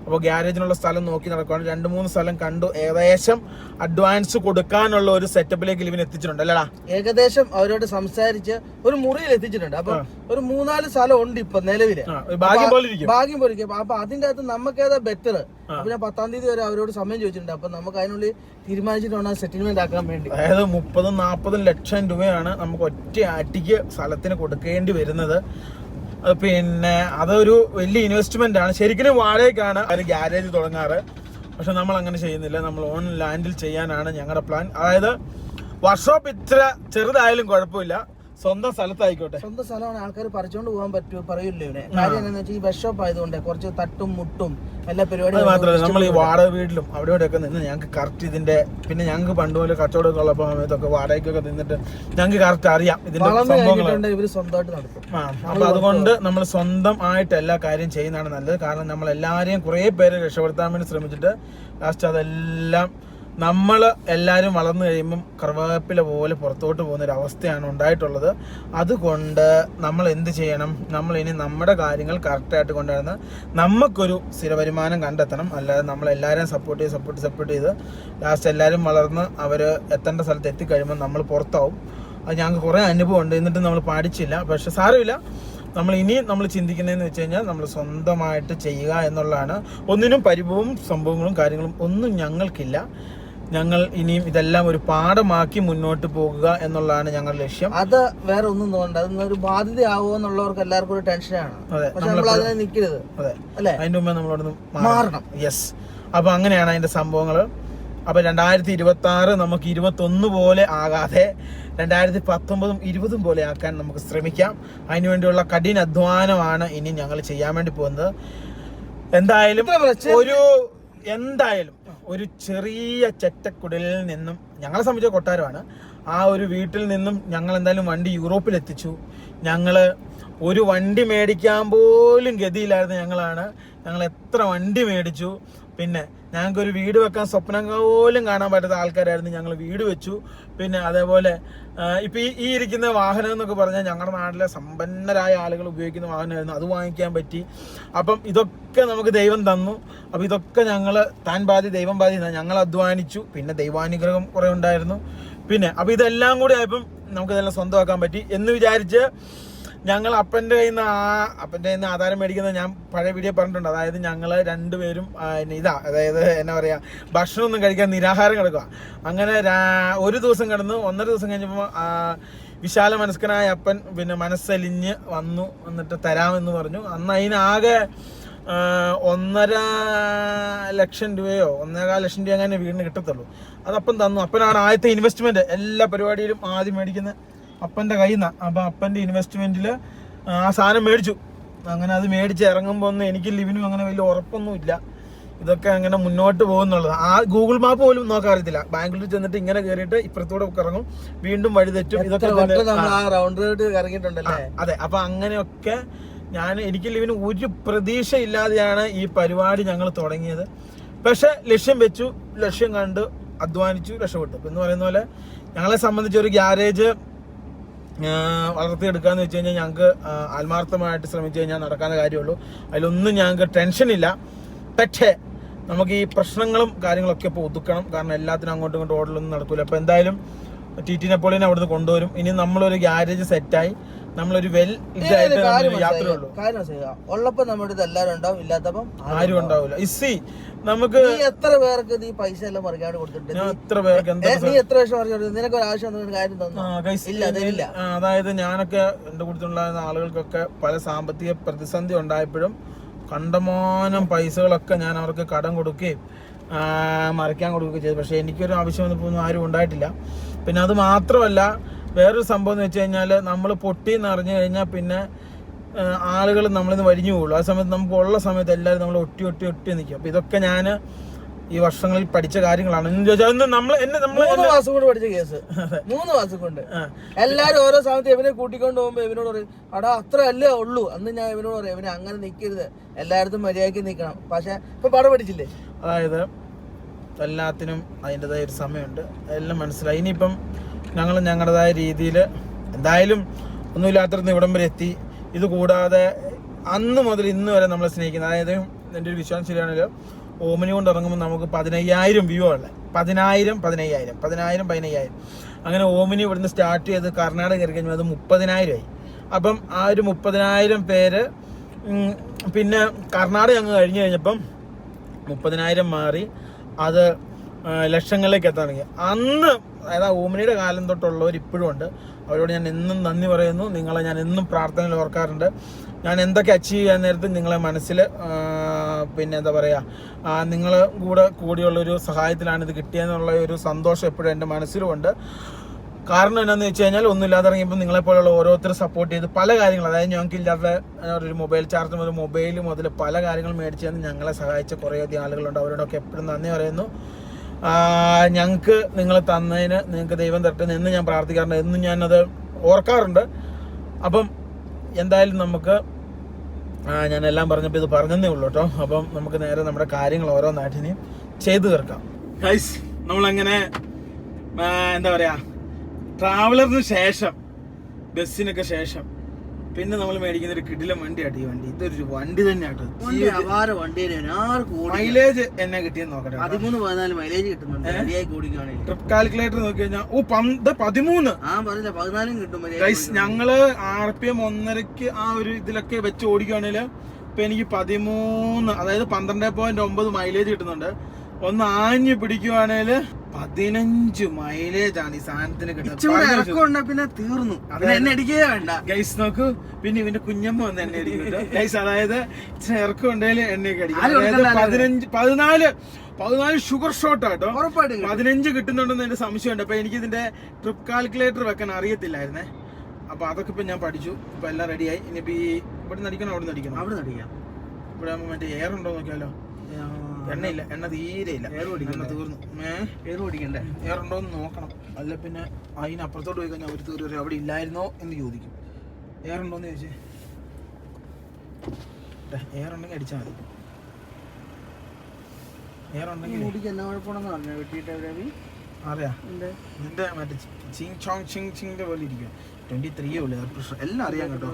അപ്പോൾ ഗ്യാരേജിനുള്ള സ്ഥലം നോക്കി നടക്കുകയാണ്. 2-3 സ്ഥലം കണ്ടു. ഏകദേശം അഡ്വാൻസ് കൊടുക്കാനുള്ള ഒരു സെറ്റപ്പിലേക്ക് ഇവൻ എത്തിച്ചിട്ടുണ്ട് അല്ലടാ. ഏകദേശം അവരോട് സംസാരിച്ച് ഒരു മുറിയിൽ എത്തിച്ചിട്ടുണ്ട്. അപ്പൊ ഒരു 3-4 സ്ഥലം ഉണ്ട് ഇപ്പൊ നിലവില്. ഭാഗ്യം പോലെ ഇരിക്കും. അപ്പൊ അതിന്റെ അകത്ത് നമുക്ക് ഏതാ ബെറ്റർ. അപ്പൊ ഞാൻ 10-ാം തീയതി വരെ അവരോട് സമയം ചോദിച്ചിട്ടുണ്ട്. അപ്പൊ നമുക്ക് അതിനുള്ളിൽ തീരുമാനിച്ചിട്ടുണ്ട് സെറ്റിൽമെന്റ് ആക്കാൻ വേണ്ടി. അതായത് 30-40 ലക്ഷം രൂപയാണ് നമുക്ക് ഒറ്റ അടിക്ക് സ്ഥലത്തിന് കൊടുക്കേണ്ടി വരുന്നത്. പിന്നെ അതൊരു വലിയ ഇൻവെസ്റ്റ്മെന്റ് ആണ്. ശരിക്കും വാടകയ്ക്കാണ് ഒരു ഗ്യാരേജ് തുടങ്ങാറ്. പക്ഷെ നമ്മൾ അങ്ങനെ ചെയ്യുന്നില്ല. നമ്മൾ ഓൺ ലാൻഡിൽ ചെയ്യാനാണ് ഞങ്ങളുടെ പ്ലാൻ. അതായത് വർക്ക്ഷോപ്പ് ഇത്ര ചെറുതായാലും കുഴപ്പമില്ല, സ്വന്തം സ്ഥലത്തായിക്കോട്ടെ. സ്വന്തം സ്ഥലമാണ്, ആൾക്കാർ പറിച്ചോണ്ട് പോകാൻ പറയൂല്ലോ ഇവനെ. കാര്യം എന്താണെന്ന് വെച്ചാൽ ഈ വർക്ക്ഷോപ്പ് ആയതുകൊണ്ട് കുറച്ച് തട്ടും മുട്ടും എല്ലാ പരിപാടിയും. മാത്രമല്ല നമ്മൾ ഈ വാടക വീട്ടിലും അവിടെ ഇവിടെയൊക്കെ നിന്ന് ഞങ്ങൾക്ക് കറക്റ്റ് ഇതിന്റെ, പിന്നെ ഞങ്ങൾക്ക് പണ്ടുപോലെ കച്ചവടമൊക്കെ ഉള്ള സമയത്തൊക്കെ വാടകയ്ക്കൊക്കെ നിന്നിട്ട് ഞങ്ങൾക്ക് കറക്റ്റ് അറിയാം ഇതിന്റെ സംഭവങ്ങൾ. ഇവര് സ്വന്തമായിട്ട് നടത്തും. അപ്പൊ അതുകൊണ്ട് നമ്മൾ സ്വന്തം ആയിട്ട് എല്ലാ കാര്യം ചെയ്യുന്നതാണ് നല്ലത്. കാരണം നമ്മൾ എല്ലാവരെയും കുറെ പേരെ രക്ഷപ്പെടുത്താൻ വേണ്ടി ശ്രമിച്ചിട്ട് ലാസ്റ്റ് അതെല്ലാം നമ്മൾ എല്ലാവരും വളർന്നു കഴിയുമ്പം കറുവേപ്പില പോലെ പുറത്തോട്ട് പോകുന്നൊരവസ്ഥയാണ് ഉണ്ടായിട്ടുള്ളത്. അതുകൊണ്ട് നമ്മൾ എന്ത് ചെയ്യണം, നമ്മൾ ഇനി നമ്മുടെ കാര്യങ്ങൾ കറക്റ്റായിട്ട് കൊണ്ടുവരുന്ന നമുക്കൊരു സ്ഥിരവരുമാനം കണ്ടെത്തണം. അല്ലാതെ നമ്മളെല്ലാവരെയും സപ്പോർട്ട് ചെയ്ത് ലാസ്റ്റ് എല്ലാവരും വളർന്ന് അവർ എത്തേണ്ട സ്ഥലത്ത് എത്തിക്കഴിയുമ്പോൾ നമ്മൾ പുറത്താവും. അത് ഞങ്ങൾക്ക് കുറേ അനുഭവമുണ്ട്. എന്നിട്ട് നമ്മൾ പഠിച്ചില്ല. പക്ഷെ സാരമില്ല. നമ്മൾ ചിന്തിക്കുന്നതെന്ന് വെച്ച് കഴിഞ്ഞാൽ നമ്മൾ സ്വന്തമായിട്ട് ചെയ്യുക എന്നുള്ളതാണ്. ഒന്നിനും പരിഭവവും സംഭവങ്ങളും കാര്യങ്ങളും ഒന്നും ഞങ്ങൾക്കില്ല. ഞങ്ങൾ ഇനിയും ഇതെല്ലാം ഒരു പാഠമാക്കി മുന്നോട്ട് പോകുക എന്നുള്ളതാണ് ഞങ്ങളുടെ ലക്ഷ്യം. അത് വേറെ ഒന്നും തോന്നണ്ട. അതൊന്നൊരു ബാധ്യതയാവോ എന്നുള്ളവർക്ക് എല്ലാവർക്കും ഒരു ടെൻഷനാണ്. അതിനെ നിൽക്കരുത്. അതെ അല്ലെ, അതിന്റെ മുമ്പേ നമ്മളോടൊന്ന് മാറണം. യെസ്. അപ്പൊ അങ്ങനെയാണ് അതിന്റെ സംഭവങ്ങൾ. അപ്പൊ 2026 നമുക്ക് 21 പോലെ ആകാതെ 2019 20 പോലെ ആക്കാൻ നമുക്ക് ശ്രമിക്കാം. അതിനുവേണ്ടിയുള്ള കഠിന അധ്വാനമാണ് ഇനി ഞങ്ങൾ ചെയ്യാൻ വേണ്ടി പോകുന്നത്. എന്തായാലും ഒരു ചെറിയ ചെറ്റക്കുടലിൽ നിന്നും, ഞങ്ങളെ സംബന്ധിച്ച കൊട്ടാരമാണ്, ആ ഒരു വീട്ടിൽ നിന്നും ഞങ്ങൾ എന്തായാലും വണ്ടി യൂറോപ്പിൽ എത്തിച്ചു. ഞങ്ങൾ ഒരു വണ്ടി മേടിക്കാൻ പോലും ഗതിയില്ലായിരുന്നു ഞങ്ങൾ എത്ര വണ്ടി മേടിച്ചു. പിന്നെ ഞങ്ങൾക്കൊരു വീട് വെക്കാൻ സ്വപ്നം പോലും കാണാൻ പറ്റാത്ത ആൾക്കാരായിരുന്നു. ഞങ്ങൾ വീട് വെച്ചു. പിന്നെ അതേപോലെ ഇപ്പം ഈ ഇരിക്കുന്ന വാഹനം എന്നൊക്കെ പറഞ്ഞാൽ ഞങ്ങളുടെ നാട്ടിലെ സമ്പന്നരായ ആളുകൾ ഉപയോഗിക്കുന്ന വാഹനമായിരുന്നു. അത് വാങ്ങിക്കാൻ പറ്റി. അപ്പം ഇതൊക്കെ നമുക്ക് ദൈവം തന്നു. അപ്പം ഇതൊക്കെ ഞങ്ങൾ താൻ ബാധി ദൈവം ബാധി ഞങ്ങൾ അധ്വാനിച്ചു. പിന്നെ ദൈവാനുഗ്രഹം കുറേ ഉണ്ടായിരുന്നു. പിന്നെ അപ്പം ഇതെല്ലാം കൂടി ആയപ്പം നമുക്കിതെല്ലാം സ്വന്തമാക്കാൻ പറ്റി എന്ന് വിചാരിച്ച് ഞങ്ങൾ അപ്പൻ്റെ കയ്യിൽ നിന്ന് ആധാരം മേടിക്കുന്നത് ഞാൻ പഴയ വീഡിയോ പറഞ്ഞിട്ടുണ്ട്. അതായത് ഞങ്ങൾ രണ്ടുപേരും അതായത് എന്നാ പറയുക, ഭക്ഷണമൊന്നും കഴിക്കാൻ നിരാഹാരം കിടക്കുക. അങ്ങനെ ഒരു ദിവസം കിടന്നു. 1.5 ദിവസം കഴിഞ്ഞപ്പോൾ വിശാല മനസ്കനായ അപ്പൻ പിന്നെ മനസ്സലിഞ്ഞ് വന്നിട്ട് തരാമെന്ന് പറഞ്ഞു. അന്ന് അതിനാകെ 1.5 ലക്ഷം രൂപയോ 1.25 ലക്ഷം രൂപ അങ്ങനെ വീടിന് കിട്ടത്തുള്ളൂ. അതപ്പം തന്നു. അപ്പനാണ് ആദ്യത്തെ ഇൻവെസ്റ്റ്മെൻറ്റ്. എല്ലാ പരിപാടിയിലും ആദ്യം മേടിക്കുന്ന അപ്പൻ്റെ കയ്യിൽ നിന്നാണ്. അപ്പം അപ്പൻ്റെ ഇൻവെസ്റ്റ്മെൻറ്റിൽ ആ സാധനം മേടിച്ചു. അങ്ങനെ അത് മേടിച്ച് ഇറങ്ങുമ്പോൾ ഒന്നും എനിക്ക് ലിവിനും അങ്ങനെ വലിയ ഉറപ്പൊന്നുമില്ല ഇതൊക്കെ അങ്ങനെ മുന്നോട്ട് പോകുന്നുള്ളത്. ആ ഗൂഗിൾ മാപ്പ് പോലും നോക്കാൻ അറിയത്തില്ല. ബാംഗ്ലൂർ ചെന്നിട്ട് ഇങ്ങനെ കയറിയിട്ട് ഇപ്പുറത്തൂടെ ഇറങ്ങും, വീണ്ടും വഴി തെറ്റും. ഇതൊക്കെ അതെ. അപ്പം അങ്ങനെയൊക്കെ എനിക്ക് ലിവിന് ഒരു പ്രതീക്ഷ ഇല്ലാതെയാണ് ഈ പരിപാടി ഞങ്ങൾ തുടങ്ങിയത്. പക്ഷെ ലക്ഷ്യം വെച്ചു, ലക്ഷ്യം കണ്ട് അധ്വാനിച്ചു, രക്ഷപ്പെട്ടു. എന്ന് പറയുന്ന പോലെ ഞങ്ങളെ സംബന്ധിച്ച് ഒരു ഗ്യാരേജ് വളർത്തിയെടുക്കാന്ന് വെച്ച് കഴിഞ്ഞാൽ ഞങ്ങൾക്ക് ആത്മാർത്ഥമായിട്ട് ശ്രമിച്ചു കഴിഞ്ഞാൽ നടക്കാവുന്ന കാര്യമുള്ളൂ. അതിലൊന്നും ഞങ്ങൾക്ക് ടെൻഷനില്ല. പക്ഷേ നമുക്ക് ഈ പ്രശ്നങ്ങളും കാര്യങ്ങളൊക്കെ ഇപ്പോൾ ഒതുക്കണം. കാരണം എല്ലാത്തിനും അങ്ങോട്ടും ഇങ്ങോട്ടും ഓടലൊന്നും നടക്കില്ല. അപ്പോൾ എന്തായാലും ടി നെപ്പോളിയനെ അവിടുന്ന് കൊണ്ടുവരും. ഇനി നമ്മളൊരു ഗ്യാരേജ് സെറ്റായി നമ്മളൊരു യാത്രയുള്ളൂ. ഉള്ളപ്പോ നമ്മുടെ എല്ലാവരും ഉണ്ടാവും, ഇല്ലാത്തപ്പം ആരും ഉണ്ടാവില്ല. നമുക്ക് എത്ര പേർക്ക് നീ പൈസ എല്ലാം മറിക്കാണ്ട് കൊടുത്തിട്ടുണ്ട്? എത്ര പേർക്ക് നീ എത്ര വർഷം മറിച്ചു? നിനക്ക് ഒരു ആവശ്യം കാര്യം തോന്നുന്നു? അതായത് ഞാനൊക്കെ എന്റെ കൂട്ടത്തിലുള്ള ആളുകൾക്കൊക്കെ പല സാമ്പത്തിക പ്രതിസന്ധി ഉണ്ടായപ്പോഴും കണ്ടമാനം പൈസകളൊക്കെ ഞാൻ അവർക്ക് കടം കൊടുക്കുകയും മറിക്കാൻ കൊടുക്കുകയും ചെയ്തു. പക്ഷെ എനിക്കൊരു ആവശ്യം വന്നപ്പോൾ ആരും ഉണ്ടായിട്ടില്ല. പിന്നെ അത് മാത്രമല്ല, വേറൊരു സംഭവം എന്ന് വെച്ച് കഴിഞ്ഞാൽ നമ്മൾ പൊട്ടിയെന്ന് അറിഞ്ഞു കഴിഞ്ഞാൽ പിന്നെ ആളുകൾ നമ്മളിന്ന് വരിഞ്ഞു പോകുള്ളൂ. ആ സമയത്ത് നമുക്ക് ഉള്ള സമയത്ത് എല്ലാവരും നമ്മൾ ഒട്ടി നിൽക്കും. അപ്പോൾ ഇതൊക്കെ ഞാൻ ഈ വർഷങ്ങളിൽ പഠിച്ച കാര്യങ്ങളാണ്. എന്ന് ചോദിച്ചാൽ 3 മാസം കൊണ്ട് പഠിച്ച കേസ്. 3 മാസം കൊണ്ട് എല്ലാരും ഓരോ സമയത്ത് ഇവനെ കൂട്ടിക്കൊണ്ട് പോകുമ്പോ ഇവനോട് പറയും, അടാ അത്ര അല്ലേ ഉള്ളൂ. അന്ന് ഞാൻ ഇവനോട് പറയും, ഇവനെ അങ്ങനെ നിൽക്കരുത്, എല്ലായിടത്തും മര്യാദയ്ക്ക് നിൽക്കണം. പക്ഷെ ഇപ്പൊ പാഠം പഠിച്ചില്ലേ? അതായത് എല്ലാത്തിനും അതിൻ്റെതായ ഒരു സമയമുണ്ട്. എല്ലാം മനസ്സിലായി. ഇനിയിപ്പം ഞങ്ങൾ ഞങ്ങളുടേതായ രീതിയിൽ എന്തായാലും ഒന്നുമില്ലാത്തടത്ത് ഇവിടം വരെ എത്തി. ഇത് കൂടാതെ അന്ന് മുതൽ ഇന്ന് വരെ നമ്മളെ സ്നേഹിക്കുന്നത്, അതായത് എൻ്റെ ഒരു വിശ്വാസം ശരിയാണല്ലോ, ഓമിനി കൊണ്ട് ഇറങ്ങുമ്പോൾ നമുക്ക് 15,000 വ്യൂ ഉള്ളത്. 15,000 അങ്ങനെ ഓമിനി ഇവിടുന്ന് സ്റ്റാർട്ട് ചെയ്ത് കർണാടക കയറി കഴിഞ്ഞാൽ അത് 30,000 ആയി. അപ്പം ആ ഒരു 30,000 പേര് പിന്നെ കർണാടക അങ്ങ് കഴിഞ്ഞപ്പം 30,000 മാറി അത് ലക്ഷങ്ങളിലേക്ക് എത്താൻ തുടങ്ങി. അന്ന് അതായത് ഓമിനിയുടെ കാലം തൊട്ടുള്ളവർ ഇപ്പോഴും ഉണ്ട്. അവരോട് ഞാൻ എന്നും നന്ദി പറയുന്നു. നിങ്ങളെ ഞാൻ എന്നും പ്രാർത്ഥനയിൽ ഓർക്കാറുണ്ട്. ഞാൻ എന്തൊക്കെ അച്ചീവ് ചെയ്യാൻ നേരത്ത് നിങ്ങളെ മനസ്സിൽ പിന്നെ എന്താ പറയുക, നിങ്ങൾ കൂടിയുള്ളൊരു സഹായത്തിലാണ് ഇത് കിട്ടിയെന്നുള്ള ഒരു സന്തോഷം എപ്പോഴും എൻ്റെ മനസ്സിലുമുണ്ട്. കാരണം എന്താണെന്ന് വെച്ച് കഴിഞ്ഞാൽ ഒന്നുമില്ലാതെ ഇറങ്ങിയപ്പോൾ നിങ്ങളെപ്പോലുള്ള ഓരോരുത്തർ സപ്പോർട്ട് ചെയ്ത് പല കാര്യങ്ങൾ, അതായത് ഞങ്ങൾക്ക് ഇല്ലാത്ത ഒരു മൊബൈൽ ചാർജ് മുതൽ മൊബൈൽ മുതൽ പല കാര്യങ്ങൾ മേടിച്ച് തന്ന് ഞങ്ങളെ സഹായിച്ച കുറേയധികം ആളുകളുണ്ട്. അവരോടൊക്കെ എപ്പോഴും നന്ദി പറയുന്നു. ഞങ്ങൾക്ക് നിങ്ങൾ തന്നതിന് നിങ്ങൾക്ക് ദൈവം തരട്ടെ എന്ന് ഞാൻ പ്രാർത്ഥിക്കാറുണ്ട്. എന്നും ഞാനത് ഓർക്കാറുണ്ട്. അപ്പം എന്തായാലും നമുക്ക് ഞാനെല്ലാം പറഞ്ഞപ്പോൾ ഇത് പറഞ്ഞതേ ഉള്ളൂ കേട്ടോ. അപ്പം നമുക്ക് നേരെ നമ്മുടെ കാര്യങ്ങൾ ഓരോ നാട്ടിനെയും ചെയ്തു തീർക്കാം. ഗൈസ്, നമ്മളങ്ങനെ എന്താ പറയുക, ട്രാവലറിന് ശേഷം ബസ്സിനൊക്കെ ശേഷം പിന്നെ നമ്മൾ മേടിക്കുന്ന ഒരു കിടിലം വണ്ടിയാട്ടോ ഈ വണ്ടി. ഇതൊരു വണ്ടി തന്നെയാട്ടോ, മൈലേജ് എന്നെ കിട്ടിയെന്ന് നോക്കട്ടെ. 13-14 മൈലേജ് കിട്ടുന്നുണ്ട്. ട്രിപ്പ് കാൽക്കുലേറ്റർ നോക്കി കഴിഞ്ഞാൽ 13 കിട്ടും. ഞങ്ങള് RPM 1.5 ആ ഒരു ഇതിലൊക്കെ വെച്ച് ഓടിക്കുകയാണെങ്കിൽ ഇപ്പൊ എനിക്ക് 13, അതായത് 12.9 മൈലേജ് കിട്ടുന്നുണ്ട്. ഒന്ന് ആഞ്ഞു പിടിക്കുവാണെങ്കിൽ 15 മൈലേജ് ആണ് ഈ സാധനത്തിന് കിട്ടുന്നത്. പിന്നെ തീർന്നു, വേണ്ട ഗൈസ്. നോക്കൂ, പിന്നെ ഇവന്റെ കുഞ്ഞമ്മ വന്ന് എണ്ണ അടിക്കുന്നുണ്ട് ഗൈസ്. അതായത് ഇറക്കം ഉണ്ടെങ്കിൽ എണ്ണയൊക്കെ അടിക്കും. അതായത് 14 ഷുഗർ ഷോട്ട് ആട്ടോ. 15 കിട്ടുന്നുണ്ടെന്ന് എന്റെ സംശയമുണ്ട്. അപ്പൊ എനിക്ക് ഇതിന്റെ ട്രിപ്പ് കാൽക്കുലേറ്റർ വെക്കാൻ അറിയത്തില്ലായിരുന്നേ. അപ്പൊ അതൊക്കെ ഇപ്പൊ ഞാൻ പഠിച്ചു. ഇപ്പൊ എല്ലാം റെഡിയായി. ഇനിയിപ്പോ ഈ ഇവിടെ നടിക്കണം, അവിടെ നടിക്കണം. ഇവിടെ മറ്റേ എയർ ഉണ്ടോ നോക്കിയാലോ. എണ്ണയില്ല, എണ്ണ തീരെയില്ല, എണ്ണ തീർന്നു. എയർ ഉണ്ടോന്ന് നോക്കണം. അല്ല പിന്നെ അതിനപ്പുറത്തോട്ട് പോയി കഴിഞ്ഞാൽ അവർ തീർന്നു അവിടെ ഇല്ലായിരുന്നോ എന്ന് ചോദിക്കും. എയർ ഉണ്ടോന്ന് ചോദിച്ചേ. എയർ ഉണ്ടെങ്കിൽ അടിച്ചാൽ മതി. എയർ ഉണ്ടെങ്കിൽ മുടിക്ക് എന്നാ കുഴപ്പമാണെന്ന് പറഞ്ഞു വെട്ടിയിട്ട് എവിടെ അറിയാം. ഇതിന്റെ മറ്റേ ചിങ് ചോങ് ചിങ് ചിങ്ങിന്റെ പോലെ ഇരിക്കും. 23 ഉള്ളു എയർ പ്രഷർ. എല്ലാം അറിയാം കേട്ടോ.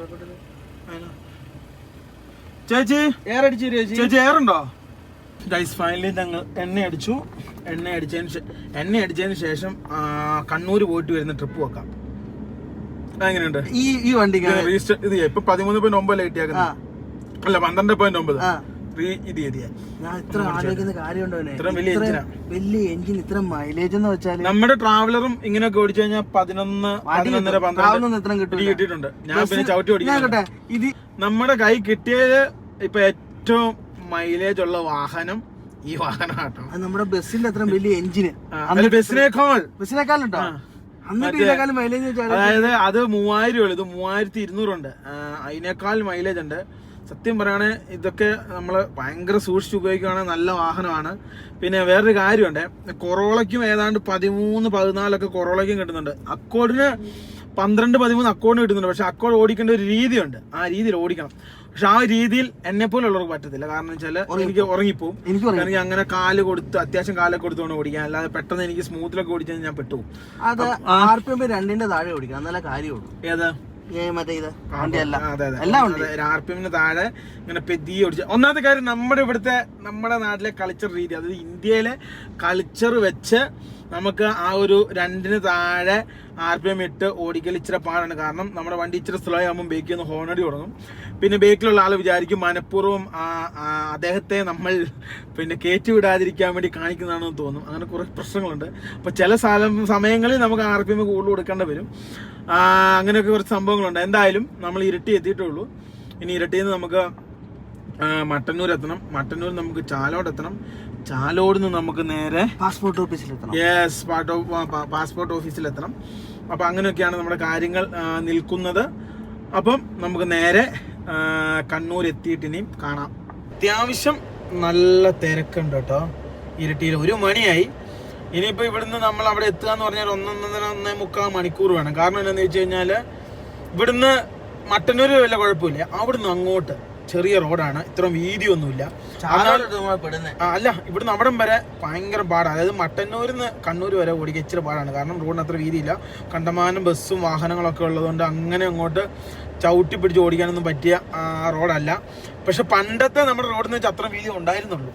ചേച്ചി എയർ അടിച്ചു തരുമോ ചേച്ചി? എയർ ഉണ്ടോ? ഗൈസ് ഫൈനലി ഞങ്ങൾ എണ്ണ അടിച്ചതിന് ശേഷം കണ്ണൂർ പോയിട്ട് വരുന്ന ട്രിപ്പ് വെക്കാം. എങ്ങനെയുണ്ട് ഈ വണ്ടിക്ക്? ഇത് ഇപ്പൊ 13.9 കിട്ടിയാക്കുന്നത്, അല്ല 12.9. ഞാൻ ഇത്ര ആലോചിക്കുന്ന കാര്യമുണ്ടോ? വലിയ എഞ്ചിൻ ഇത്ര മൈലേജ് എന്ന് വെച്ചാൽ നമ്മുടെ ട്രാവലറും ഇങ്ങനെയൊക്കെ ഓടിച്ചു കഴിഞ്ഞാൽ 11-12 കിട്ടിയിട്ടുണ്ട്. ഞാൻ പിന്നെ ചവിട്ടി ഓടിക്കട്ടെ. ഇത് നമ്മുടെ കൈ കിട്ടിയത് ഇപ്പൊ ഏറ്റവും മൈലേജ് ഉള്ള വാഹനം ഈ വാഹനം കേട്ടോ. നമ്മുടെ ബസ്സിന്റെ അത്ര വലിയ എഞ്ചിന്, ബസ്സിനേക്കാൾ ഉണ്ടോ? അതായത് അത് 3000 ഉള്ളു, ഇത് 3200 ഉണ്ട്. അതിനേക്കാൾ മൈലേജ് ഉണ്ട്. സത്യം പറയുകയാണെ ഇതൊക്കെ നമ്മൾ ഭയങ്കര സൂക്ഷിച്ച് ഉപയോഗിക്കുകയാണെങ്കിൽ നല്ല വാഹനമാണ്. പിന്നെ വേറൊരു കാര്യമുണ്ട്, കൊറോളയ്ക്കും ഏതാണ്ട് 13-14 കൊറോളയ്ക്കും കിട്ടുന്നുണ്ട്. അക്കോർഡിന് 12-13 അക്കോർഡിന് കിട്ടുന്നുണ്ട്. പക്ഷെ അക്കോർഡ് ഓടിക്കേണ്ട ഒരു രീതിയുണ്ട്, ആ രീതിയിൽ ഓടിക്കണം. പക്ഷെ ആ രീതിയിൽ എന്നെ പോലെ ഉള്ളവർക്ക് പറ്റത്തില്ല. കാരണം വെച്ചാൽ എനിക്ക് ഉറങ്ങിപ്പോവും. എനിക്ക് അങ്ങനെ കാല് കൊടുത്ത് അത്യാവശ്യം കാലൊക്കെ കൊടുത്തോണ്ട് ഓടിക്കാം. അല്ലാതെ പെട്ടെന്ന് എനിക്ക് സ്മൂത്തിലൊക്കെ ഓടിച്ചാൽ ഞാൻ പെട്ടുപോകും. അത് RPM 2ന്റെ താഴെ ഓടിക്കണം, നല്ല കാര്യമുള്ളൂ. ഏതാ? RPM താഴെ ഇങ്ങനെ പെതിയെ ഓടിച്ച. ഒന്നാമത്തെ കാര്യം നമ്മുടെ നാട്ടിലെ കൾച്ചർ രീതി, അതായത് ഇന്ത്യയിലെ കൾച്ചർ വെച്ച് നമുക്ക് ആ ഒരു 2ന് താഴെ RPM ഇട്ട് ഓടിക്കൽ ഇച്ചിരി പാടാണ്. കാരണം നമ്മുടെ വണ്ടി ഇച്ചിരി സ്ലോ ആകുമ്പോൾ ബേക്കിൽ നിന്ന് ഹോണടി തുടങ്ങും. പിന്നെ ബേക്കിലുള്ള ആൾ വിചാരിക്കും മനഃപൂർവ്വം അദ്ദേഹത്തെ നമ്മൾ പിന്നെ കയറ്റി വിടാതിരിക്കാൻ വേണ്ടി കാണിക്കുന്നതാണെന്ന് തോന്നും. അങ്ങനെ കുറേ പ്രശ്നങ്ങളുണ്ട്. അപ്പോൾ ചില സമയങ്ങളിൽ നമുക്ക് RPM കൂടുതൽ കൊടുക്കേണ്ടി വരും. അങ്ങനെയൊക്കെ കുറച്ച് സംഭവങ്ങളുണ്ട്. എന്തായാലും നമ്മൾ ഇരട്ടി എത്തിയിട്ടുള്ളൂ. ഇനി ഇരട്ടിയിൽ നിന്ന് നമുക്ക് മട്ടന്നൂർ എത്തണം. മട്ടന്നൂർ നമുക്ക് ചാലോട് എത്തണം. ചാലോട് നിന്ന് നമുക്ക് നേരെ പാസ്പോർട്ട് ഓഫീസിലെത്തണം. പാസ്പോർട്ട് ഓഫീസിലെത്തണം. അപ്പം അങ്ങനെയൊക്കെയാണ് നമ്മുടെ കാര്യങ്ങൾ നിൽക്കുന്നത്. അപ്പം നമുക്ക് നേരെ കണ്ണൂർ എത്തിയിട്ട് ഇനിയും കാണാം. അത്യാവശ്യം നല്ല തിരക്കുണ്ട് കേട്ടോ ഇരട്ടിയിൽ. 1 മണിയായി. ഇനിയിപ്പോൾ ഇവിടുന്ന് നമ്മൾ അവിടെ എത്തുക എന്ന് പറഞ്ഞാൽ 1-1.25 മണിക്കൂർ വേണം. കാരണം എന്താണെന്ന് വെച്ച് കഴിഞ്ഞാൽ ഇവിടുന്ന് മട്ടന്നൂർ വല്ല കുഴപ്പമില്ല, അവിടുന്ന് അങ്ങോട്ട് ചെറിയ റോഡാണ്, ഇത്രയും വീതിയൊന്നുമില്ല. അല്ല, ഇവിടുന്ന് അവിടം വരെ ഭയങ്കര പാടാണ്. അതായത് മട്ടന്നൂരിൽ നിന്ന് കണ്ണൂർ വരെ ഓടിക്കുക ഇച്ചിരി പാടാണ്. കാരണം റോഡിന് അത്ര വീതിയില്ല, കണ്ടമാനം ബസ്സും വാഹനങ്ങളൊക്കെ ഉള്ളതുകൊണ്ട് അങ്ങനെ അങ്ങോട്ട് ചവിട്ടി പിടിച്ച് ഓടിക്കാനൊന്നും പറ്റിയ റോഡല്ല. പക്ഷെ പണ്ടത്തെ നമ്മുടെ റോഡിന് വെച്ചാൽ അത്ര വീതി ഉണ്ടായിരുന്നുള്ളൂ.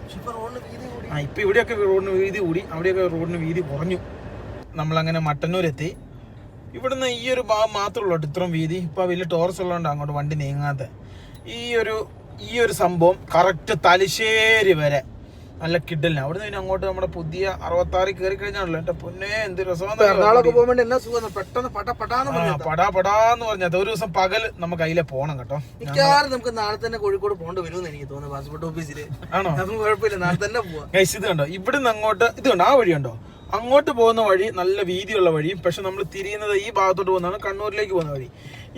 ഇപ്പം ഇവിടെയൊക്കെ റോഡിന് വീതി കൂടി, അവിടെയൊക്കെ റോഡിന് വീതി കുറഞ്ഞു. നമ്മളങ്ങനെ മട്ടന്നൂരെത്തി. ഇവിടുന്ന് ഈ ഒരു ഭാഗം മാത്രമേ ഉള്ളൂ ഇത്രയും വീതി. ഇപ്പം വലിയ ടോറസ് ഉള്ളതുകൊണ്ട് അങ്ങോട്ട് വണ്ടി നീങ്ങാത്ത ഈ ഒരു സംഭവം കറക്റ്റ് തലശ്ശേരി വരെ നല്ല കിഡലിന്. അവിടുന്ന് പിന്നെ അങ്ങോട്ട് നമ്മുടെ പുതിയ 66 കയറി കഴിഞ്ഞാണല്ലോ എന്റെ പൊന്നെ എന്ത് രസമാണ്. പെട്ടെന്ന് പടാന്ന് പറഞ്ഞാൽ ഒരു ദിവസം പകൽ നമുക്ക് അതിലെ പോണം കേട്ടോ. മിക്കവാറും നമുക്ക് നാളെ തന്നെ കോഴിക്കോട് പോകേണ്ടി വരുമെന്ന് എനിക്ക് തോന്നുന്നു. പാസ്പോർട്ട് ഓഫീസിൽ ആണോ? നമുക്ക് കുഴപ്പമില്ല, നാളെ തന്നെ പോവാം. ഇത് കണ്ടോ, ഇവിടുന്ന് അങ്ങോട്ട് ഇത് കണ്ടോ, ആ വഴിയുണ്ടോ, അങ്ങോട്ട് പോകുന്ന വഴി നല്ല വീതിയുള്ള വഴിയും. പക്ഷെ നമ്മൾ തിരിയുന്നത് ഈ ഭാഗത്തോട്ട് പോകുന്നതാണ് കണ്ണൂരിലേക്ക് പോകുന്ന വഴി.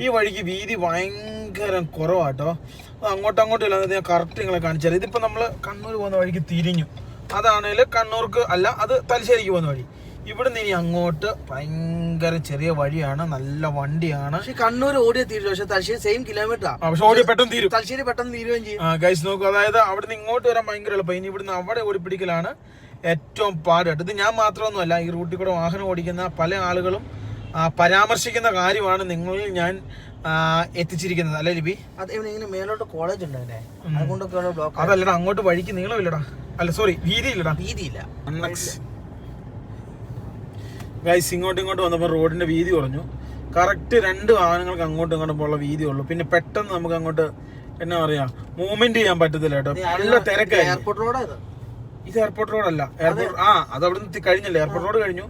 ഈ വഴിക്ക് വീതി ഭയങ്കര കുറവാട്ടോ. അങ്ങോട്ടും ഇല്ലാതെ ഞാൻ കറക്റ്റ് നിങ്ങളെ കാണിച്ചാൽ. ഇതിപ്പോൾ നമ്മൾ കണ്ണൂർ പോകുന്ന വഴിക്ക് തിരിഞ്ഞു, അതാണെങ്കിൽ കണ്ണൂർക്ക് അല്ല, അത് തലശ്ശേരിക്ക് പോകുന്ന വഴി. ഇവിടുന്ന് ഇനി അങ്ങോട്ട് ഭയങ്കര ചെറിയ വഴിയാണ്, നല്ല വണ്ടിയാണ്. പക്ഷെ കണ്ണൂർ ഓടിയ തീരും, പക്ഷെ തലശ്ശേരി സെയിം കിലോമീറ്റർ. പക്ഷെ ഓടിയ പെട്ടെന്ന് തീരും, തലശ്ശേരി പെട്ടെന്ന് തീരുകയും ചെയ്യും. ഗൈസ് നോക്കൂ, അതായത് അവിടുന്ന് ഇങ്ങോട്ട് വരാൻ ഭയങ്കര എളുപ്പം. ഇനി ഇവിടുന്ന് അവിടെ ഓടിപ്പിടിക്കലാണ് ഏറ്റവും പാടായിട്ട്. ഇത് ഞാൻ മാത്രമൊന്നുമല്ല, ഈ റൂട്ടിൽ കൂടെ വാഹനം ഓടിക്കുന്ന പല ആളുകളും പരാമർശിക്കുന്ന കാര്യമാണ് നിങ്ങളിൽ ഞാൻ എത്തിച്ചിരിക്കുന്നത്. അല്ലേ ലിബി? ഇങ്ങനെ മേലോട്ട് കോളേജ് ഉണ്ട്, അതുകൊണ്ടൊക്കെ ബ്ലോക്ക്. അതല്ലടാ, അങ്ങോട്ട് വഴിക്ക് നീളമില്ലടാ, അല്ല സോറി വീതിയില്ലടാ, വീതിയില്ല. ഗൈസ് ഇങ്ങോട്ടും വന്നപ്പോൾ റോഡിന്റെ വീതി കുറഞ്ഞു. കറക്റ്റ് 2 വാഹനങ്ങൾക്ക് അങ്ങോട്ടും ഇങ്ങോട്ടും പോലുള്ള വീതി ഉള്ളൂ. പിന്നെ പെട്ടെന്ന് നമുക്ക് അങ്ങോട്ട് എന്നാ പറയാ മൂവ്മെന്റ് ചെയ്യാൻ പറ്റത്തില്ല കേട്ടോ, നല്ല തിരക്കായി. എയർപോർട്ട് റോഡാ ഇത് എയർപോർട്ട് റോഡല്ല, എയർപോർട്ട് അത് അവിടുന്ന് കഴിഞ്ഞല്ലേ, എയർപോർട്ട് റോഡ് കഴിഞ്ഞു.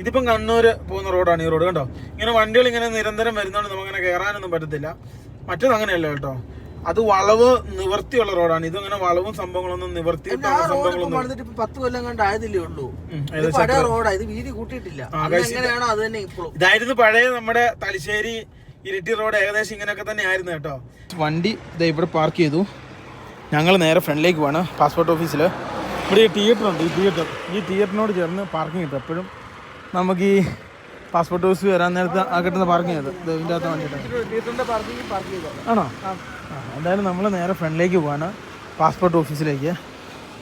ഇതിപ്പം കണ്ണൂര് പോകുന്ന റോഡാണ് ഈ റോഡ്. കണ്ടോ, ഇങ്ങനെ വണ്ടികൾ ഇങ്ങനെ നിരന്തരം വരുന്നതുകൊണ്ട് നമുക്കിങ്ങനെ കയറാനൊന്നും പറ്റത്തില്ല. മറ്റേത് അങ്ങനെയല്ല കേട്ടോ, അത് വളവ് നിവർത്തിയുള്ള റോഡാണ്. ഇതങ്ങനെ വളവും സംഭവങ്ങളൊന്നും നിവർത്തിയിട്ടുള്ള സംഭവങ്ങളൊന്നും 10 കൊല്ലം കണ്ട് ആയതില്ലേ ഉള്ളൂ. റോഡാ, ഇത് വീതി കൂട്ടിയിട്ടില്ല. ഇതായിരുന്നു പഴയ നമ്മുടെ തലശ്ശേരി ഇരിട്ടി റോഡ്. ഏകദേശം ഇങ്ങനെയൊക്കെ തന്നെ ആയിരുന്നു കേട്ടോ. വണ്ടി ഇതാ ഇവിടെ പാർക്ക് ചെയ്തു. ഞങ്ങൾ നേരെ ഫ്രണ്ടിലേക്ക് പോവാണ്, പാസ്പോർട്ട് ഓഫീസിൽ. ഇവിടെ ഈ തിയേറ്റർ ഉണ്ട്. ഈ തിയേറ്ററിനോട് ചേർന്ന് പാർക്കിംഗ് കിട്ടും. എപ്പോഴും നമുക്ക് ഈ പാസ്പോർട്ട് ഓഫീസ് വരാൻ നേരത്തെ ആ കിട്ടുന്ന പാർക്കിംഗ് അത് ഇതിൻ്റെ അകത്ത് വണ്ടിയിട്ട് ആണോ? എന്തായാലും നമ്മൾ നേരെ ഫ്രണ്ടിലേക്ക് പോവാണ്, പാസ്പോർട്ട് ഓഫീസിലേക്ക്.